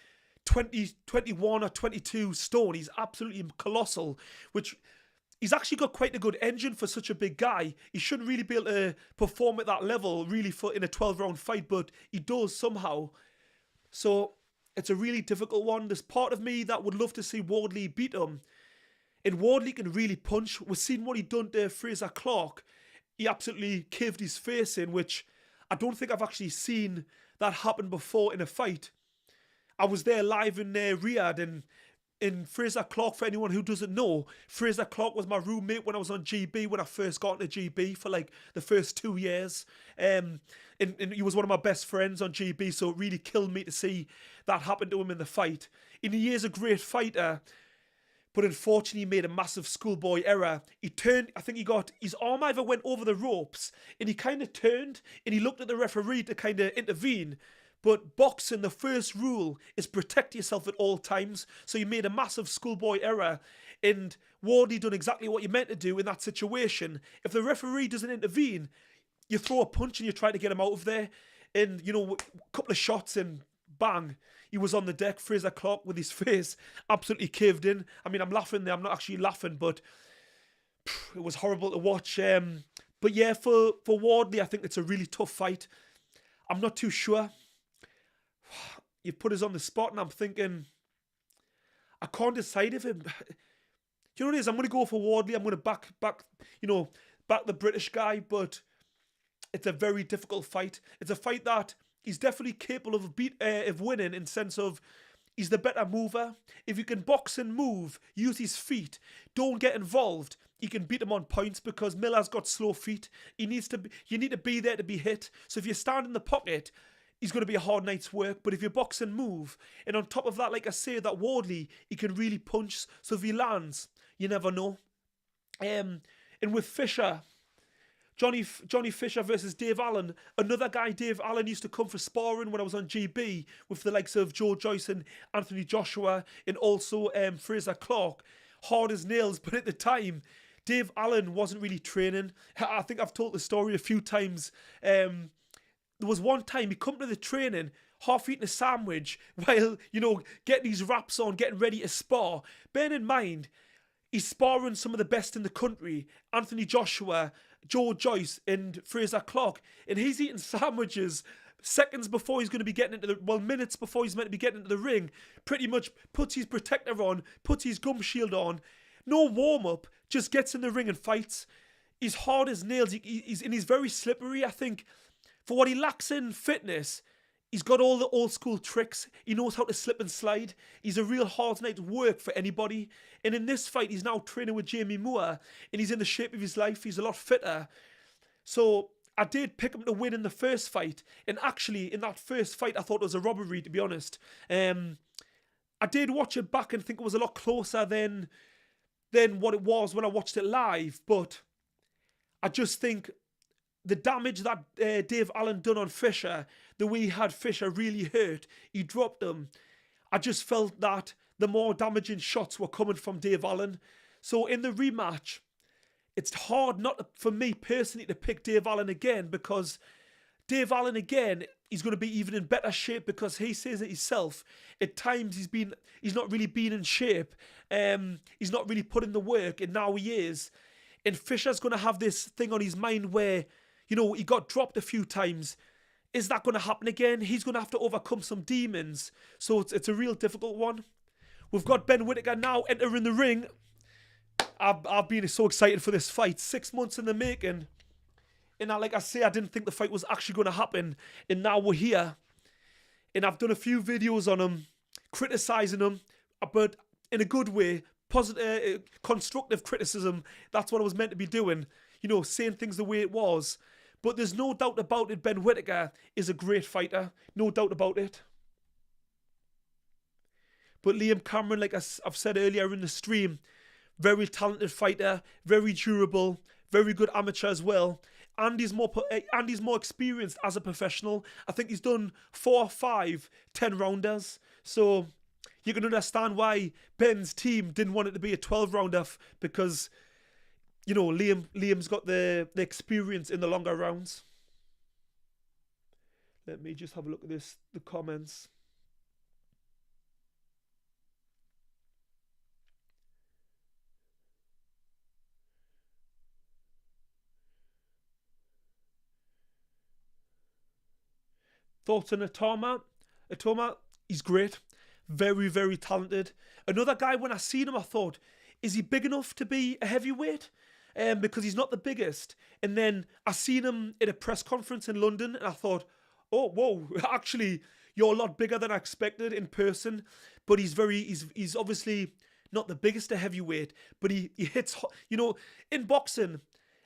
21 or 22 stone. He's absolutely colossal, which he's actually got quite a good engine for such a big guy. He shouldn't really be able to perform at that level really in a 12-round fight, but he does somehow. So it's a really difficult one. There's part of me that would love to see Wardley beat him. And Wardley can really punch. We've seen what he done to Fraser Clark. He absolutely caved his face in, which I don't think I've actually seen that happen before in a fight. I was there live in Riyadh, and in Fraser Clark, for anyone who doesn't know, Fraser Clark was my roommate when I was on GB, when I first got into GB for like the first 2 years. And he was one of my best friends on GB, so it really killed me to see that happen to him in the fight. And he is a great fighter, but unfortunately he made a massive schoolboy error. He turned, I think his arm either went over the ropes, and he kind of turned, and he looked at the referee to kind of intervene. But boxing, the first rule is protect yourself at all times. So you made a massive schoolboy error, and Wardley done exactly what you meant to do in that situation. If the referee doesn't intervene, you throw a punch and you try to get him out of there. And, a couple of shots and bang, he was on the deck. Fraser Clark with his face absolutely caved in. I mean, I'm laughing there. I'm not actually laughing, but it was horrible to watch. But yeah, for Wardley, I think it's a really tough fight. I'm not too sure. You've put us on the spot, and I'm thinking, I can't decide if him. You know what it is? I'm going to go for Wardley. I'm going to back the British guy, but it's a very difficult fight. It's a fight that he's definitely capable of winning, in sense of he's the better mover. If you can box and move, use his feet, don't get involved, you can beat him on points, because Miller's got slow feet. You need to be there to be hit. So if you stand in the pocket, he's going to be a hard night's work. But if you box and move, and on top of that, like I say, that Wardley, he can really punch. So if he lands, you never know. And with Fisher, Johnny Fisher versus Dave Allen, another guy Dave Allen used to come for sparring when I was on GB with the likes of Joe Joyce and Anthony Joshua, and also Fraser Clark. Hard as nails, but at the time, Dave Allen wasn't really training. I think I've told the story a few times. There was one time he come to the training half eating a sandwich while, getting his wraps on, getting ready to spar. Bear in mind, he's sparring some of the best in the country. Anthony Joshua, Joe Joyce and Fraser Clark. And he's eating sandwiches seconds before he's going to be getting minutes before he's meant to be getting into the ring. Pretty much puts his protector on, puts his gum shield on. No warm-up, just gets in the ring and fights. He's hard as nails. He's very slippery, I think. For what he lacks in fitness, he's got all the old school tricks. He knows how to slip and slide. He's a real hard night's work for anybody. And in this fight, he's now training with Jamie Moore, and he's in the shape of his life. He's a lot fitter. So I did pick him to win in the first fight. And actually, in that first fight, I thought it was a robbery, to be honest. I did watch it back and think it was a lot closer than what it was when I watched it live. But I just think the damage that Dave Allen done on Fisher, the way he had Fisher really hurt, he dropped him. I just felt that the more damaging shots were coming from Dave Allen. So in the rematch, it's hard not for me personally to pick Dave Allen again, because Dave Allen again, he's going to be even in better shape, because he says it himself. At times he's not really been in shape. He's not really put in the work, and now he is. And Fisher's going to have this thing on his mind where, You know, he got dropped a few times. Is that going to happen again? He's going to have to overcome some demons. So it's a real difficult one. We've got Ben Whittaker now entering the ring. I've been so excited for this fight. 6 months in the making. And like I say, I didn't think the fight was actually going to happen. And now we're here. And I've done a few videos on him, criticising him, but in a good way, positive, constructive criticism. That's what I was meant to be doing. You know, saying things the way it was. But there's no doubt about it, Ben Whittaker is a great fighter. No doubt about it. But Liam Cameron, like I've said earlier in the stream, very talented fighter, very durable, very good amateur as well. Andy's more experienced as a professional. I think he's done 4 or 5 10-rounders. So you can understand why Ben's team didn't want it to be a 12-rounder because, you know, Liam's got the experience in the longer rounds. Let me just have a look at the comments. Thoughts on Atoma? Atoma, he's great. Very, very talented. Another guy, when I seen him, I thought, is he big enough to be a heavyweight? Because he's not the biggest. And then I seen him at a press conference in London, and I thought, oh, whoa, actually, you're a lot bigger than I expected in person. But he's obviously not the biggest of heavyweight, but he hits, you know, in boxing,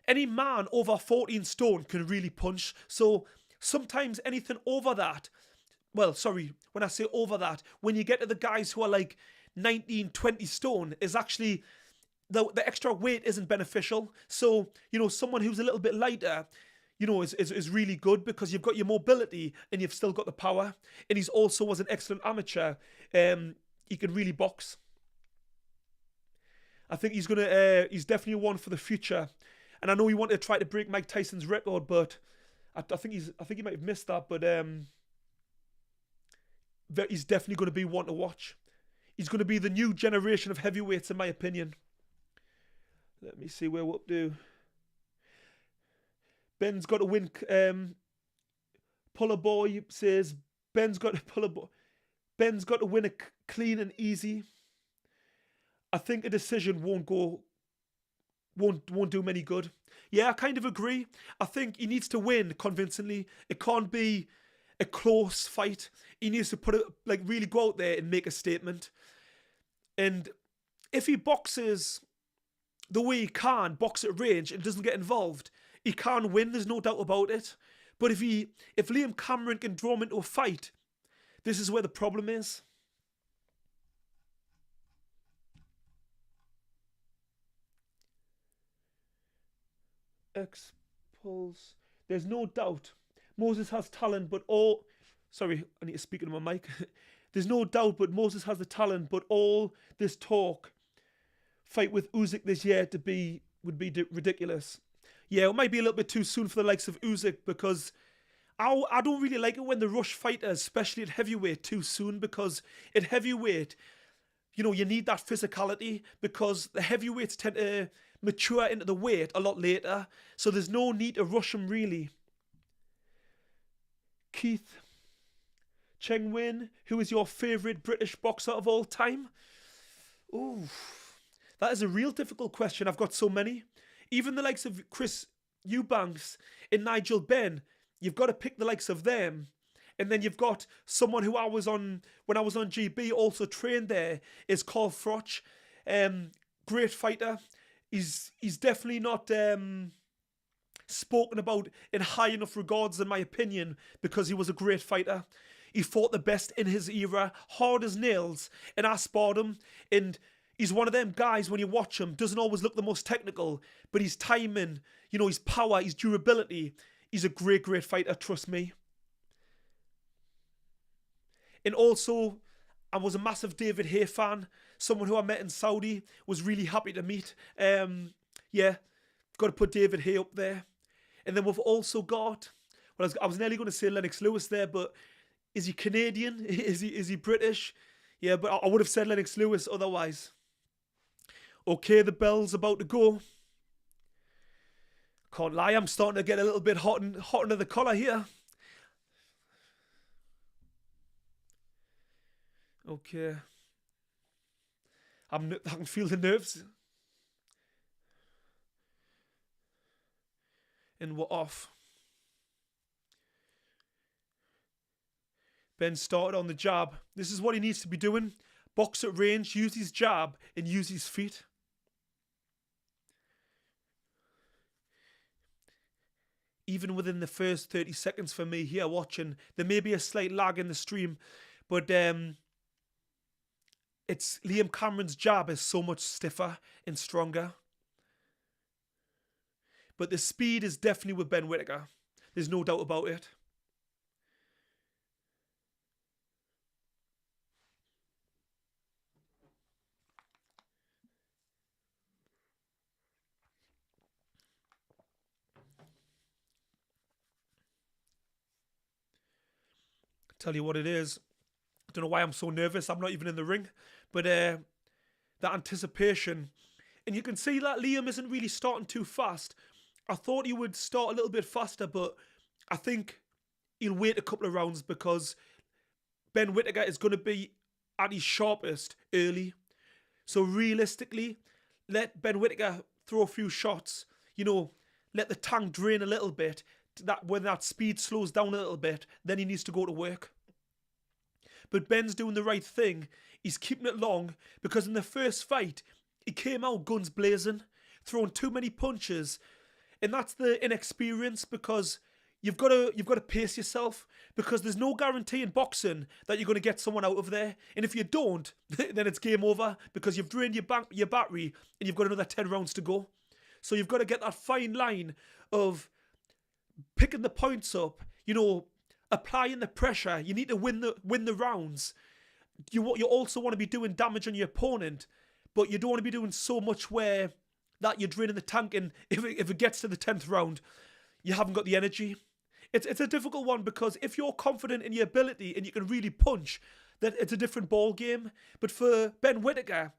any man over 14 stone can really punch. So sometimes anything over that, well, sorry, when I say over that, when you get to the guys who are like 19, 20 stone, is actually, the extra weight isn't beneficial. So, you know, someone who's a little bit lighter, you know, is really good because you've got your mobility and you've still got the power. And he's also was an excellent amateur. He can really box. I think he's he's definitely one for the future. And I know he wanted to try to break Mike Tyson's record, but I think he might have missed that, but he's definitely going to be one to watch. He's going to be the new generation of heavyweights, in my opinion. Let me see where we're up to. Ben's got to win. Puller Boy says Ben's got to win it clean and easy. I think a decision won't do him any good. Yeah, I kind of agree. I think he needs to win convincingly. It can't be a close fight. He needs to put it, like, really go out there and make a statement. And if he boxes the way he can, box at range and doesn't get involved, he can win. There's no doubt about it. But if Liam Cameron can draw him into a fight, this is where the problem is. Expulse. There's no doubt Moses has talent, but all... Sorry, I need to speak into my mic. There's no doubt, but Moses has the talent, but all this talk, fight with Usyk this year would be ridiculous. Yeah, it might be a little bit too soon for the likes of Usyk because I don't really like it when they rush fighters, especially at heavyweight, too soon, because at heavyweight, you know, you need that physicality because the heavyweights tend to mature into the weight a lot later. So there's no need to rush them, really. Keith Cheng Win, who is your favourite British boxer of all time? Ooh, that is a real difficult question. I've got so many. Even the likes of Chris Eubanks and Nigel Benn, you've got to pick the likes of them. And then you've got someone who when I was on GB, also trained there, is Carl Froch. Great fighter. He's definitely not spoken about in high enough regards, in my opinion, because he was a great fighter. He fought the best in his era, hard as nails, and I sparred him. And he's one of them guys, when you watch him, doesn't always look the most technical, but his timing, you know, his power, his durability, he's a great, great fighter, trust me. And also, I was a massive David Haye fan. Someone who I met in Saudi, was really happy to meet. Yeah, got to put David Haye up there. And then we've also got, well, I was nearly going to say Lennox Lewis there, but is he Canadian? Is he British? Yeah, but I would have said Lennox Lewis otherwise. Okay, the bell's about to go. Can't lie, I'm starting to get a little bit hot under the collar here. Okay. I can feel the nerves. And we're off. Ben started on the jab. This is what he needs to be doing. Box at range, use his jab, and use his feet. Even within the first 30 seconds for me here watching, there may be a slight lag in the stream, but it's Liam Cameron's jab is so much stiffer and stronger. But the speed is definitely with Ben Whittaker. There's no doubt about it. Tell you what it is. I don't know why I'm so nervous. I'm not even in the ring. But that anticipation. And you can see that Liam isn't really starting too fast. I thought he would start a little bit faster, but I think he'll wait a couple of rounds because Ben Whittaker is going to be at his sharpest early. So realistically, let Ben Whittaker throw a few shots. You know, let the tank drain a little bit. That when that speed slows down a little bit, then he needs to go to work. But Ben's doing the right thing. He's keeping it long because in the first fight, he came out guns blazing, throwing too many punches. And that's the inexperience because you've got to pace yourself because there's no guarantee in boxing that you're going to get someone out of there. And if you don't, then it's game over because you've drained your battery and you've got another 10 rounds to go. So you've got to get that fine line of picking the points up, you know, applying the pressure. You need to win the rounds. You also want to be doing damage on your opponent, but you don't want to be doing so much where that you're draining the tank, and if it gets to the 10th round, you haven't got the energy. It's a difficult one because if you're confident in your ability and you can really punch, then it's a different ball game. But for Ben Whittaker,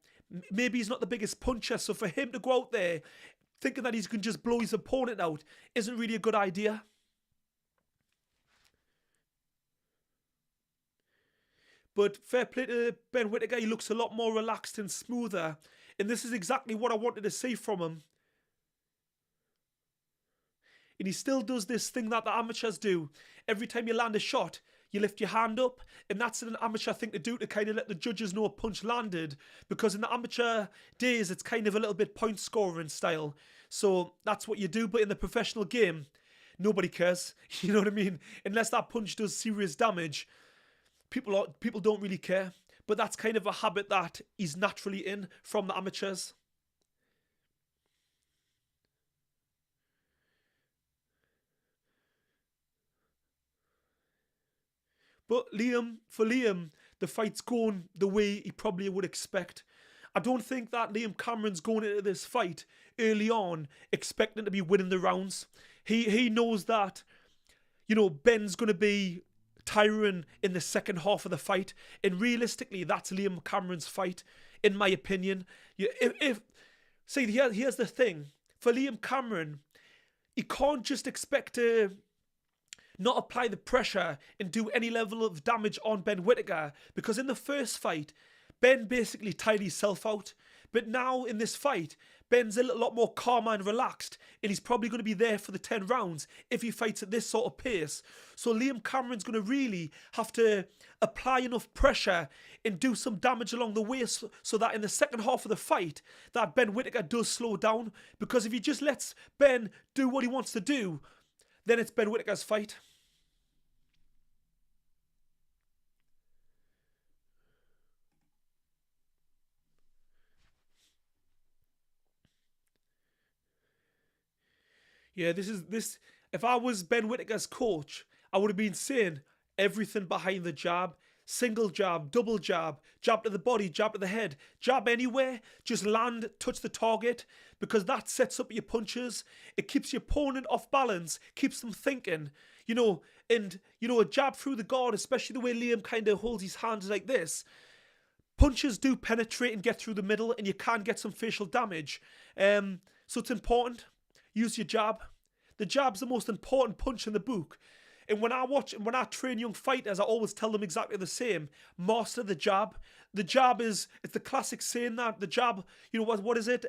maybe he's not the biggest puncher, so for him to go out there thinking that he can just blow his opponent out isn't really a good idea. But fair play to Ben Whittaker, he looks a lot more relaxed and smoother. And this is exactly what I wanted to see from him. And he still does this thing that the amateurs do. Every time you land a shot, you lift your hand up. And that's an amateur thing to do to kind of let the judges know a punch landed. Because in the amateur days, it's kind of a little bit point scoring style. So that's what you do. But in the professional game, nobody cares. You know what I mean? Unless that punch does serious damage, people don't really care. But that's kind of a habit that he's naturally in from the amateurs. But for Liam, the fight's going the way he probably would expect. I don't think that Liam Cameron's going into this fight early on expecting to be winning the rounds. He knows that, you know, Ben's going to be tiring in the second half of the fight, and realistically that's Liam Cameron's fight, in my opinion. Here's the thing, for Liam Cameron, he can't just expect to not apply the pressure and do any level of damage on Ben Whittaker, because in the first fight Ben basically tired himself out. But now in this fight, Ben's a lot more calmer and relaxed, and he's probably going to be there for the 10 rounds if he fights at this sort of pace. So Liam Cameron's going to really have to apply enough pressure and do some damage along the way so that in the second half of the fight, that Ben Whittaker does slow down. Because if he just lets Ben do what he wants to do, then it's Ben Whittaker's fight. Yeah, this. If I was Ben Whittaker's coach, I would have been saying everything behind the jab. Single jab, double jab, jab to the body, jab to the head, jab anywhere, just land, touch the target, because that sets up your punches. It keeps your opponent off balance, keeps them thinking, and a jab through the guard, especially the way Liam kind of holds his hands like this. Punches do penetrate and get through the middle, and you can get some facial damage. So it's important. Use your jab. The jab's the most important punch in the book. And when I train young fighters, I always tell them exactly the same. Master the jab. The jab it's the classic saying that the jab, what is it?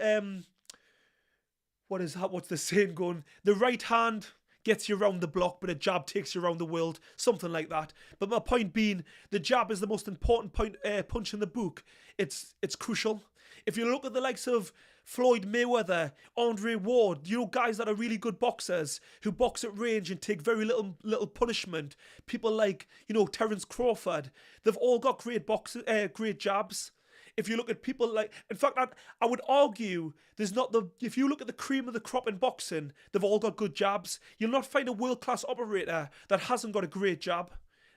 What's the saying going? The right hand gets you around the block, but a jab takes you around the world. Something like that. But my point being, the jab is the most important punch in the book. It's crucial. If you look at the likes of Floyd Mayweather, Andre Ward, guys that are really good boxers who box at range and take very little punishment. People like, Terence Crawford. They've all got great jabs. If you look at people like, in fact, I would argue if you look at the cream of the crop in boxing, they've all got good jabs. You'll not find a world-class operator that hasn't got a great jab.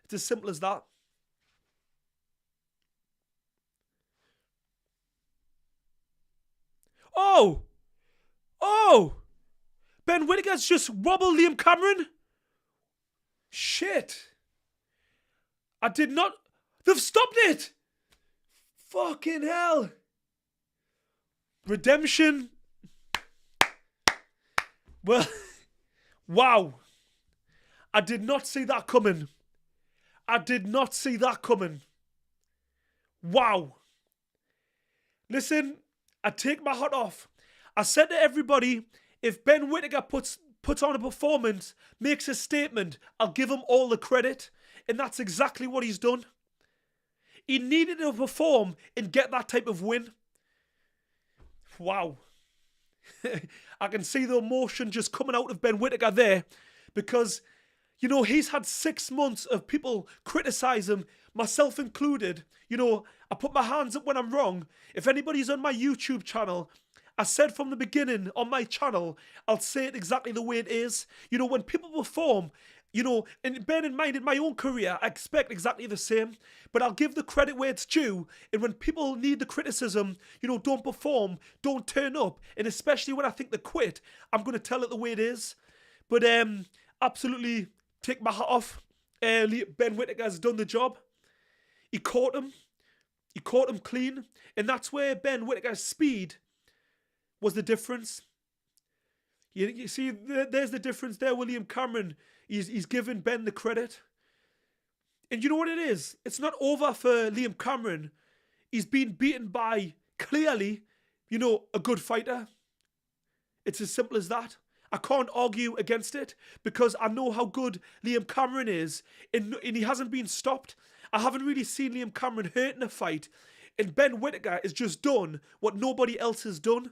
It's as simple as that. Oh! Ben Whittaker's just wobbled Liam Cameron? Shit. I did not... They've stopped it! Fucking hell. Redemption. Well, wow. I did not see that coming. Wow. Listen, I take my hat off. I said to everybody, if Ben Whittaker puts on a performance, makes a statement, I'll give him all the credit. And that's exactly what he's done. He needed to perform and get that type of win. Wow. I can see the emotion just coming out of Ben Whittaker there because, he's had 6 months of people criticise him, myself included. I put my hands up when I'm wrong. If anybody's on my YouTube channel, I said from the beginning on my channel, I'll say it exactly the way it is. When people perform, and bear in mind, in my own career, I expect exactly the same. But I'll give the credit where it's due. And when people need the criticism, don't perform, don't turn up. And especially when I think they quit, I'm going to tell it the way it is. But absolutely take my hat off. Ben Whittaker's done the job. He caught him. He caught him clean. And that's where Ben Whittaker's speed was the difference. You see, there's the difference there. William Cameron, he's given Ben the credit. And you know what it is? It's not over for Liam Cameron. He's been beaten by, clearly, a good fighter. It's as simple as that. I can't argue against it because I know how good Liam Cameron is and he hasn't been stopped. I haven't really seen Liam Cameron hurt in a fight. And Ben Whittaker has just done what nobody else has done.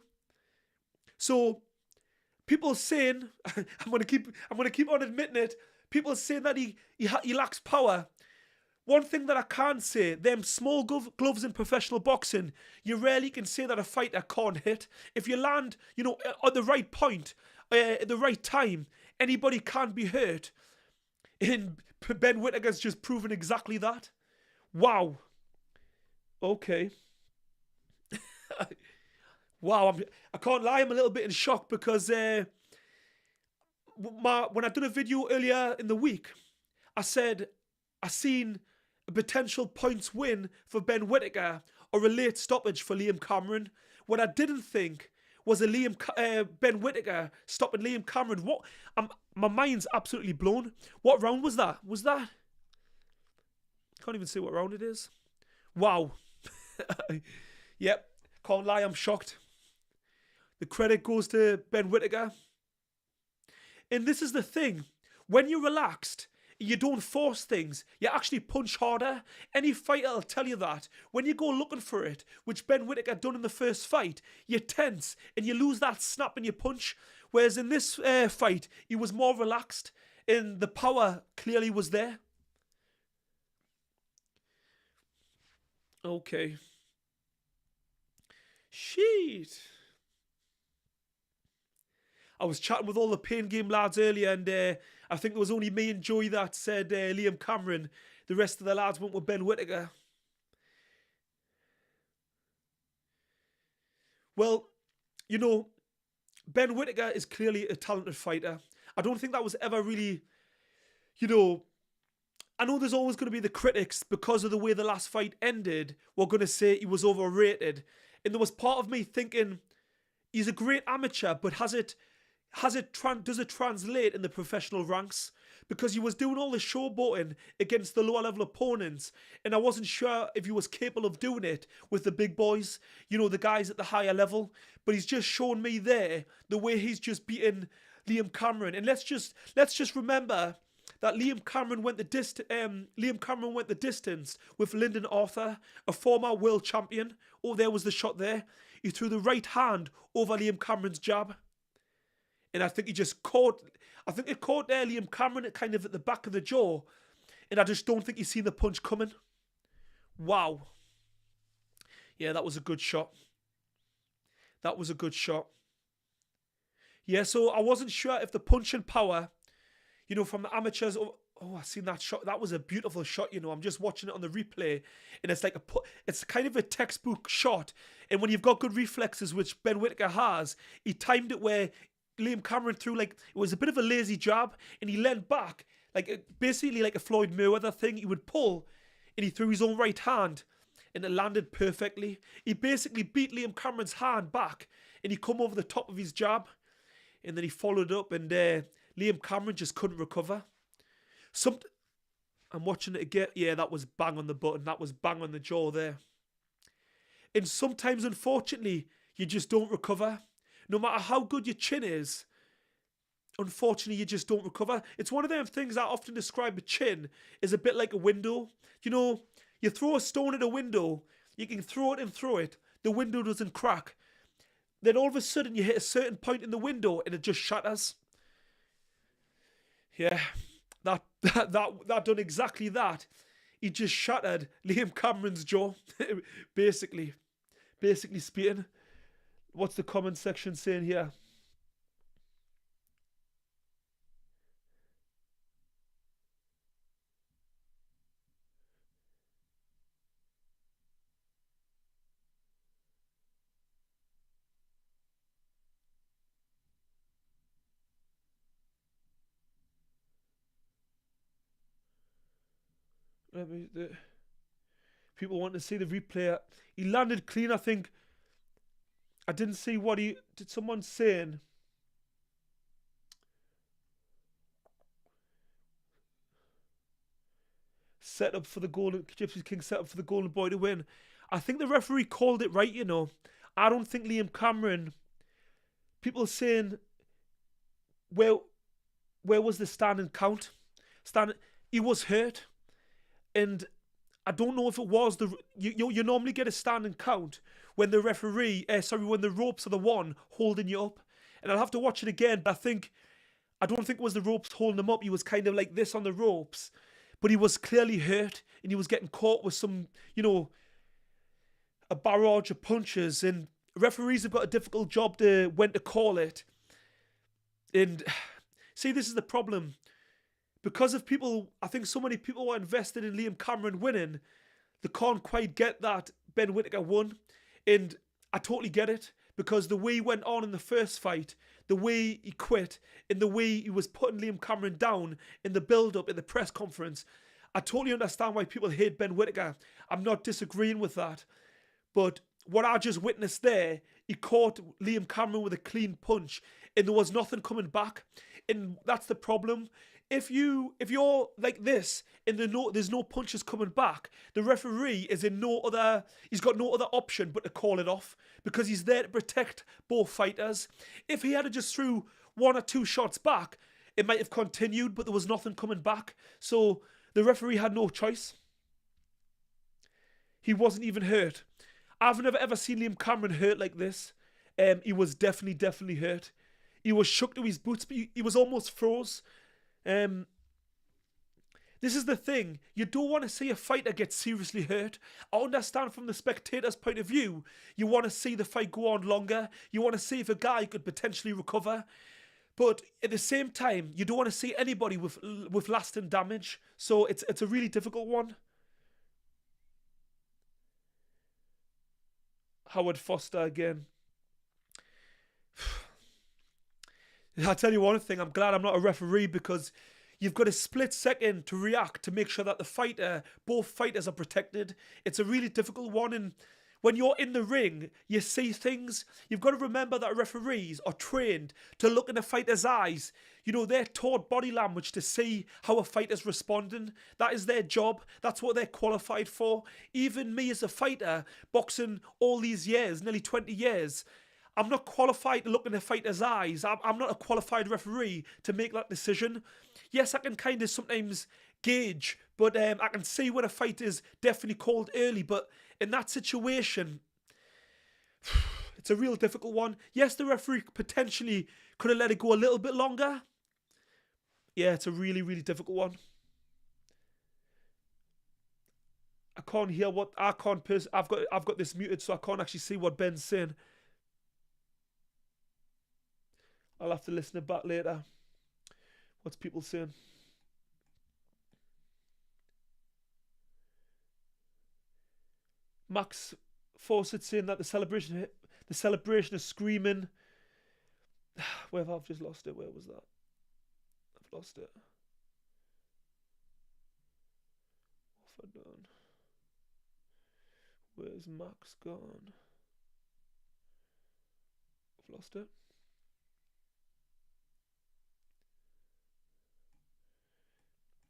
So people saying, I'm gonna keep on admitting it. People saying that he lacks power. One thing that I can say, them small gloves in professional boxing, you rarely can say that a fighter can't hit. If you land, at the right point, at the right time, anybody can be hurt. And Ben Whittaker's just proven exactly that. Wow. Okay. Wow, I can't lie, I'm a little bit in shock because when I did a video earlier in the week, I said I seen a potential points win for Ben Whittaker or a late stoppage for Liam Cameron. What I didn't think was Ben Whittaker stopping Liam Cameron. My mind's absolutely blown. What round was that? Can't even see what round it is. Wow. Yep, can't lie, I'm shocked. The credit goes to Ben Whittaker. And this is the thing. When you're relaxed, you don't force things. You actually punch harder. Any fighter will tell you that. When you go looking for it, which Ben Whittaker done in the first fight, you tense and you lose that snap in your punch. Whereas in this fight, he was more relaxed and the power clearly was there. Okay. Shit. I was chatting with all the Pain Game lads earlier and I think it was only me and Joey that said Liam Cameron. The rest of the lads went with Ben Whittaker. Well, Ben Whittaker is clearly a talented fighter. I don't think that was ever really, I know there's always going to be the critics because of the way the last fight ended. We're going to say he was overrated. And there was part of me thinking, he's a great amateur, but has does it translate in the professional ranks? Because he was doing all the showboating against the lower level opponents, and I wasn't sure if he was capable of doing it with the big boys, you know, the guys at the higher level. But he's just shown me there the way he's just beaten Liam Cameron. And let's just remember that Liam Cameron went the distance with Lyndon Arthur, a former world champion. Oh, there was the shot there. He threw the right hand over Liam Cameron's jab. And I think it caught Liam Cameron kind of at the back of the jaw. And I just don't think he's seen the punch coming. Wow. Yeah, that was a good shot. That was a good shot. Yeah, so I wasn't sure if the punching power, you know, from the amateurs. Oh, I seen that shot. That was a beautiful shot, you know. I'm just watching it on the replay. And it's like it's kind of a textbook shot. And when you've got good reflexes, which Ben Whittaker has, he timed it where Liam Cameron threw, like, it was a bit of a lazy jab, and he leant back, like basically like a Floyd Mayweather thing. He would pull, and he threw his own right hand, and it landed perfectly. He basically beat Liam Cameron's hand back, and he come over the top of his jab, and then he followed up, and Liam Cameron just couldn't recover. I'm watching it again. Yeah, that was bang on the button. That was bang on the jaw there. And sometimes, unfortunately, you just don't recover. No matter how good your chin is, unfortunately, you just don't recover. It's one of them things I often describe a chin as a bit like a window. You know, you throw a stone at a window, you can throw it and throw it, the window doesn't crack. Then all of a sudden, you hit a certain point in the window and it just shatters. Yeah, that done exactly that. He just shattered Liam Cameron's jaw, basically speaking. What's the comment section saying here? People want to see the replay. He landed clean, I think. I didn't see what he... Did someone saying... Set up for the golden... Gypsy King set up for the golden boy to win. I think the referee called it right, you know. I don't think Liam Cameron... People saying... Where was the standing count? He was hurt. And I don't know if it was the... You normally get a standing count when the when the ropes are the one holding you up. And I'll have to watch it again, but I don't think it was the ropes holding him up. He was kind of like this on the ropes. But he was clearly hurt, and he was getting caught with some, you know, a barrage of punches. And referees have got a difficult job to when to call it. And see, this is the problem. Because of people, I think so many people were invested in Liam Cameron winning, they can't quite get that Ben Whittaker won. And I totally get it, because the way he went on in the first fight, the way he quit, and the way he was putting Liam Cameron down in the build-up, in the press conference, I totally understand why people hate Ben Whittaker. I'm not disagreeing with that. But what I just witnessed there, he caught Liam Cameron with a clean punch, and there was nothing coming back. And that's the problem. If you're like this and there's no punches coming back, the referee is he's got no other option but to call it off, because he's there to protect both fighters. If he had just threw one or two shots back, it might have continued, but there was nothing coming back. So the referee had no choice. He wasn't even hurt. I've never ever seen Liam Cameron hurt like this. He was definitely hurt. He was shook to his boots, but he was almost froze. This is the thing. You don't want to see a fighter get seriously hurt. I understand from the spectator's point of view, you want to see the fight go on longer. You want to see if a guy could potentially recover. But at the same time, you don't want to see anybody with lasting damage. So it's a really difficult one. Howard Foster again. I'll tell you one thing, I'm glad I'm not a referee, because you've got a split second to react to make sure that both fighters are protected. It's a really difficult one, and when you're in the ring, you see things. You've got to remember that referees are trained to look in a fighter's eyes. You know, they're taught body language to see how a fighter's responding. That is their job. That's what they're qualified for. Even me as a fighter, boxing all these years, nearly 20 years, I'm not qualified to look in a fighter's eyes. I'm not a qualified referee to make that decision. Yes, I can kind of sometimes gauge, but I can see when a fight is definitely called early. But in that situation, it's a real difficult one. Yes, the referee potentially could have let it go a little bit longer. Yeah, it's a really, really difficult one. I can't hear what I've got this muted, so I can't actually see what Ben's saying. I'll have to listen it back later. What's people saying? Max Fawcett saying that the celebration is screaming. Where have I just lost it? Where was that? I've lost it. What have I done? Where's Max gone? I've lost it.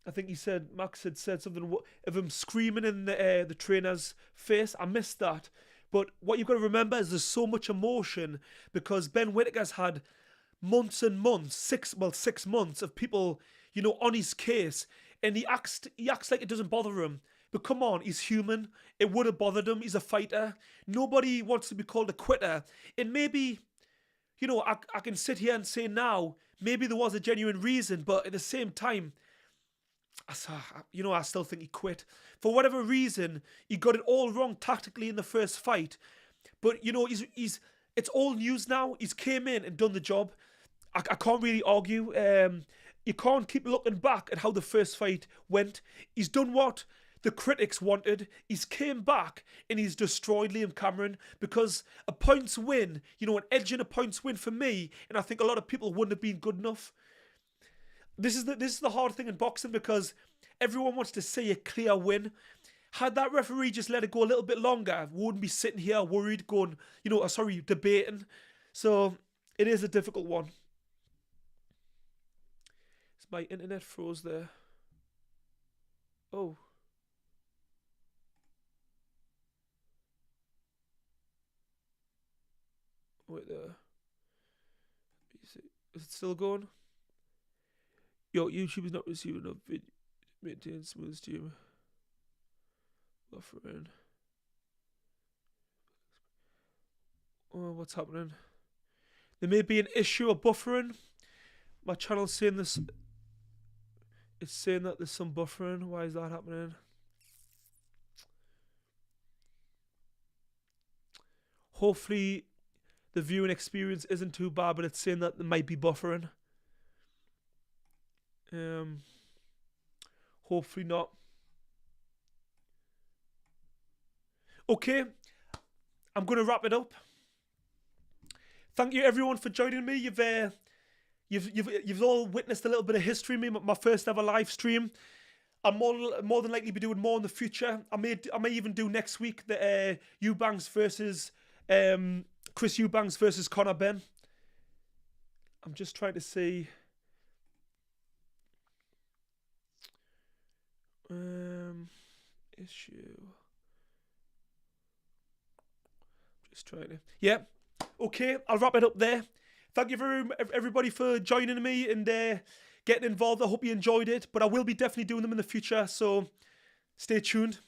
I think Max had said something of him screaming in the trainer's face. I missed that. But what you've got to remember is there's so much emotion because Ben Whittaker's had months and months, 6 months of people, you know, on his case. And he acts like it doesn't bother him. But come on, he's human. It would have bothered him. He's a fighter. Nobody wants to be called a quitter. And maybe, you know, I can sit here and say now, maybe there was a genuine reason. But at the same time, I still think he quit. For whatever reason, he got it all wrong tactically in the first fight. But, you know, it's all news now. He's came in and done the job. I can't really argue. You can't keep looking back at how the first fight went. He's done what the critics wanted. He's came back and he's destroyed Liam Cameron because a points win, you know, an edge in a points win for me, and I think a lot of people wouldn't have been good enough. This is the hard thing in boxing because everyone wants to see a clear win. Had that referee just let it go a little bit longer, we wouldn't be sitting here worried, going, debating. So it is a difficult one. My internet froze there. Oh. Wait there. Is it still going? Yo, YouTube is not receiving enough video. Maintain smooth stream. Buffering. Oh, what's happening? There may be an issue of buffering. My channel's saying this. It's saying that there's some buffering. Why is that happening? Hopefully the viewing experience isn't too bad, but it's saying that there might be buffering. Hopefully not. Okay, I'm going to wrap it up. Thank you everyone for joining me. You've all witnessed a little bit of history. My first ever live stream. I'm more than likely be doing more in the future. I may even do next week the Eubanks versus Chris Eubanks versus Conor Benn. I'm just trying to see. Issue. Just trying to. Yeah. Okay, I'll wrap it up there. Thank you everybody for joining me and getting involved. I hope you enjoyed it, but I will be definitely doing them in the future, so stay tuned.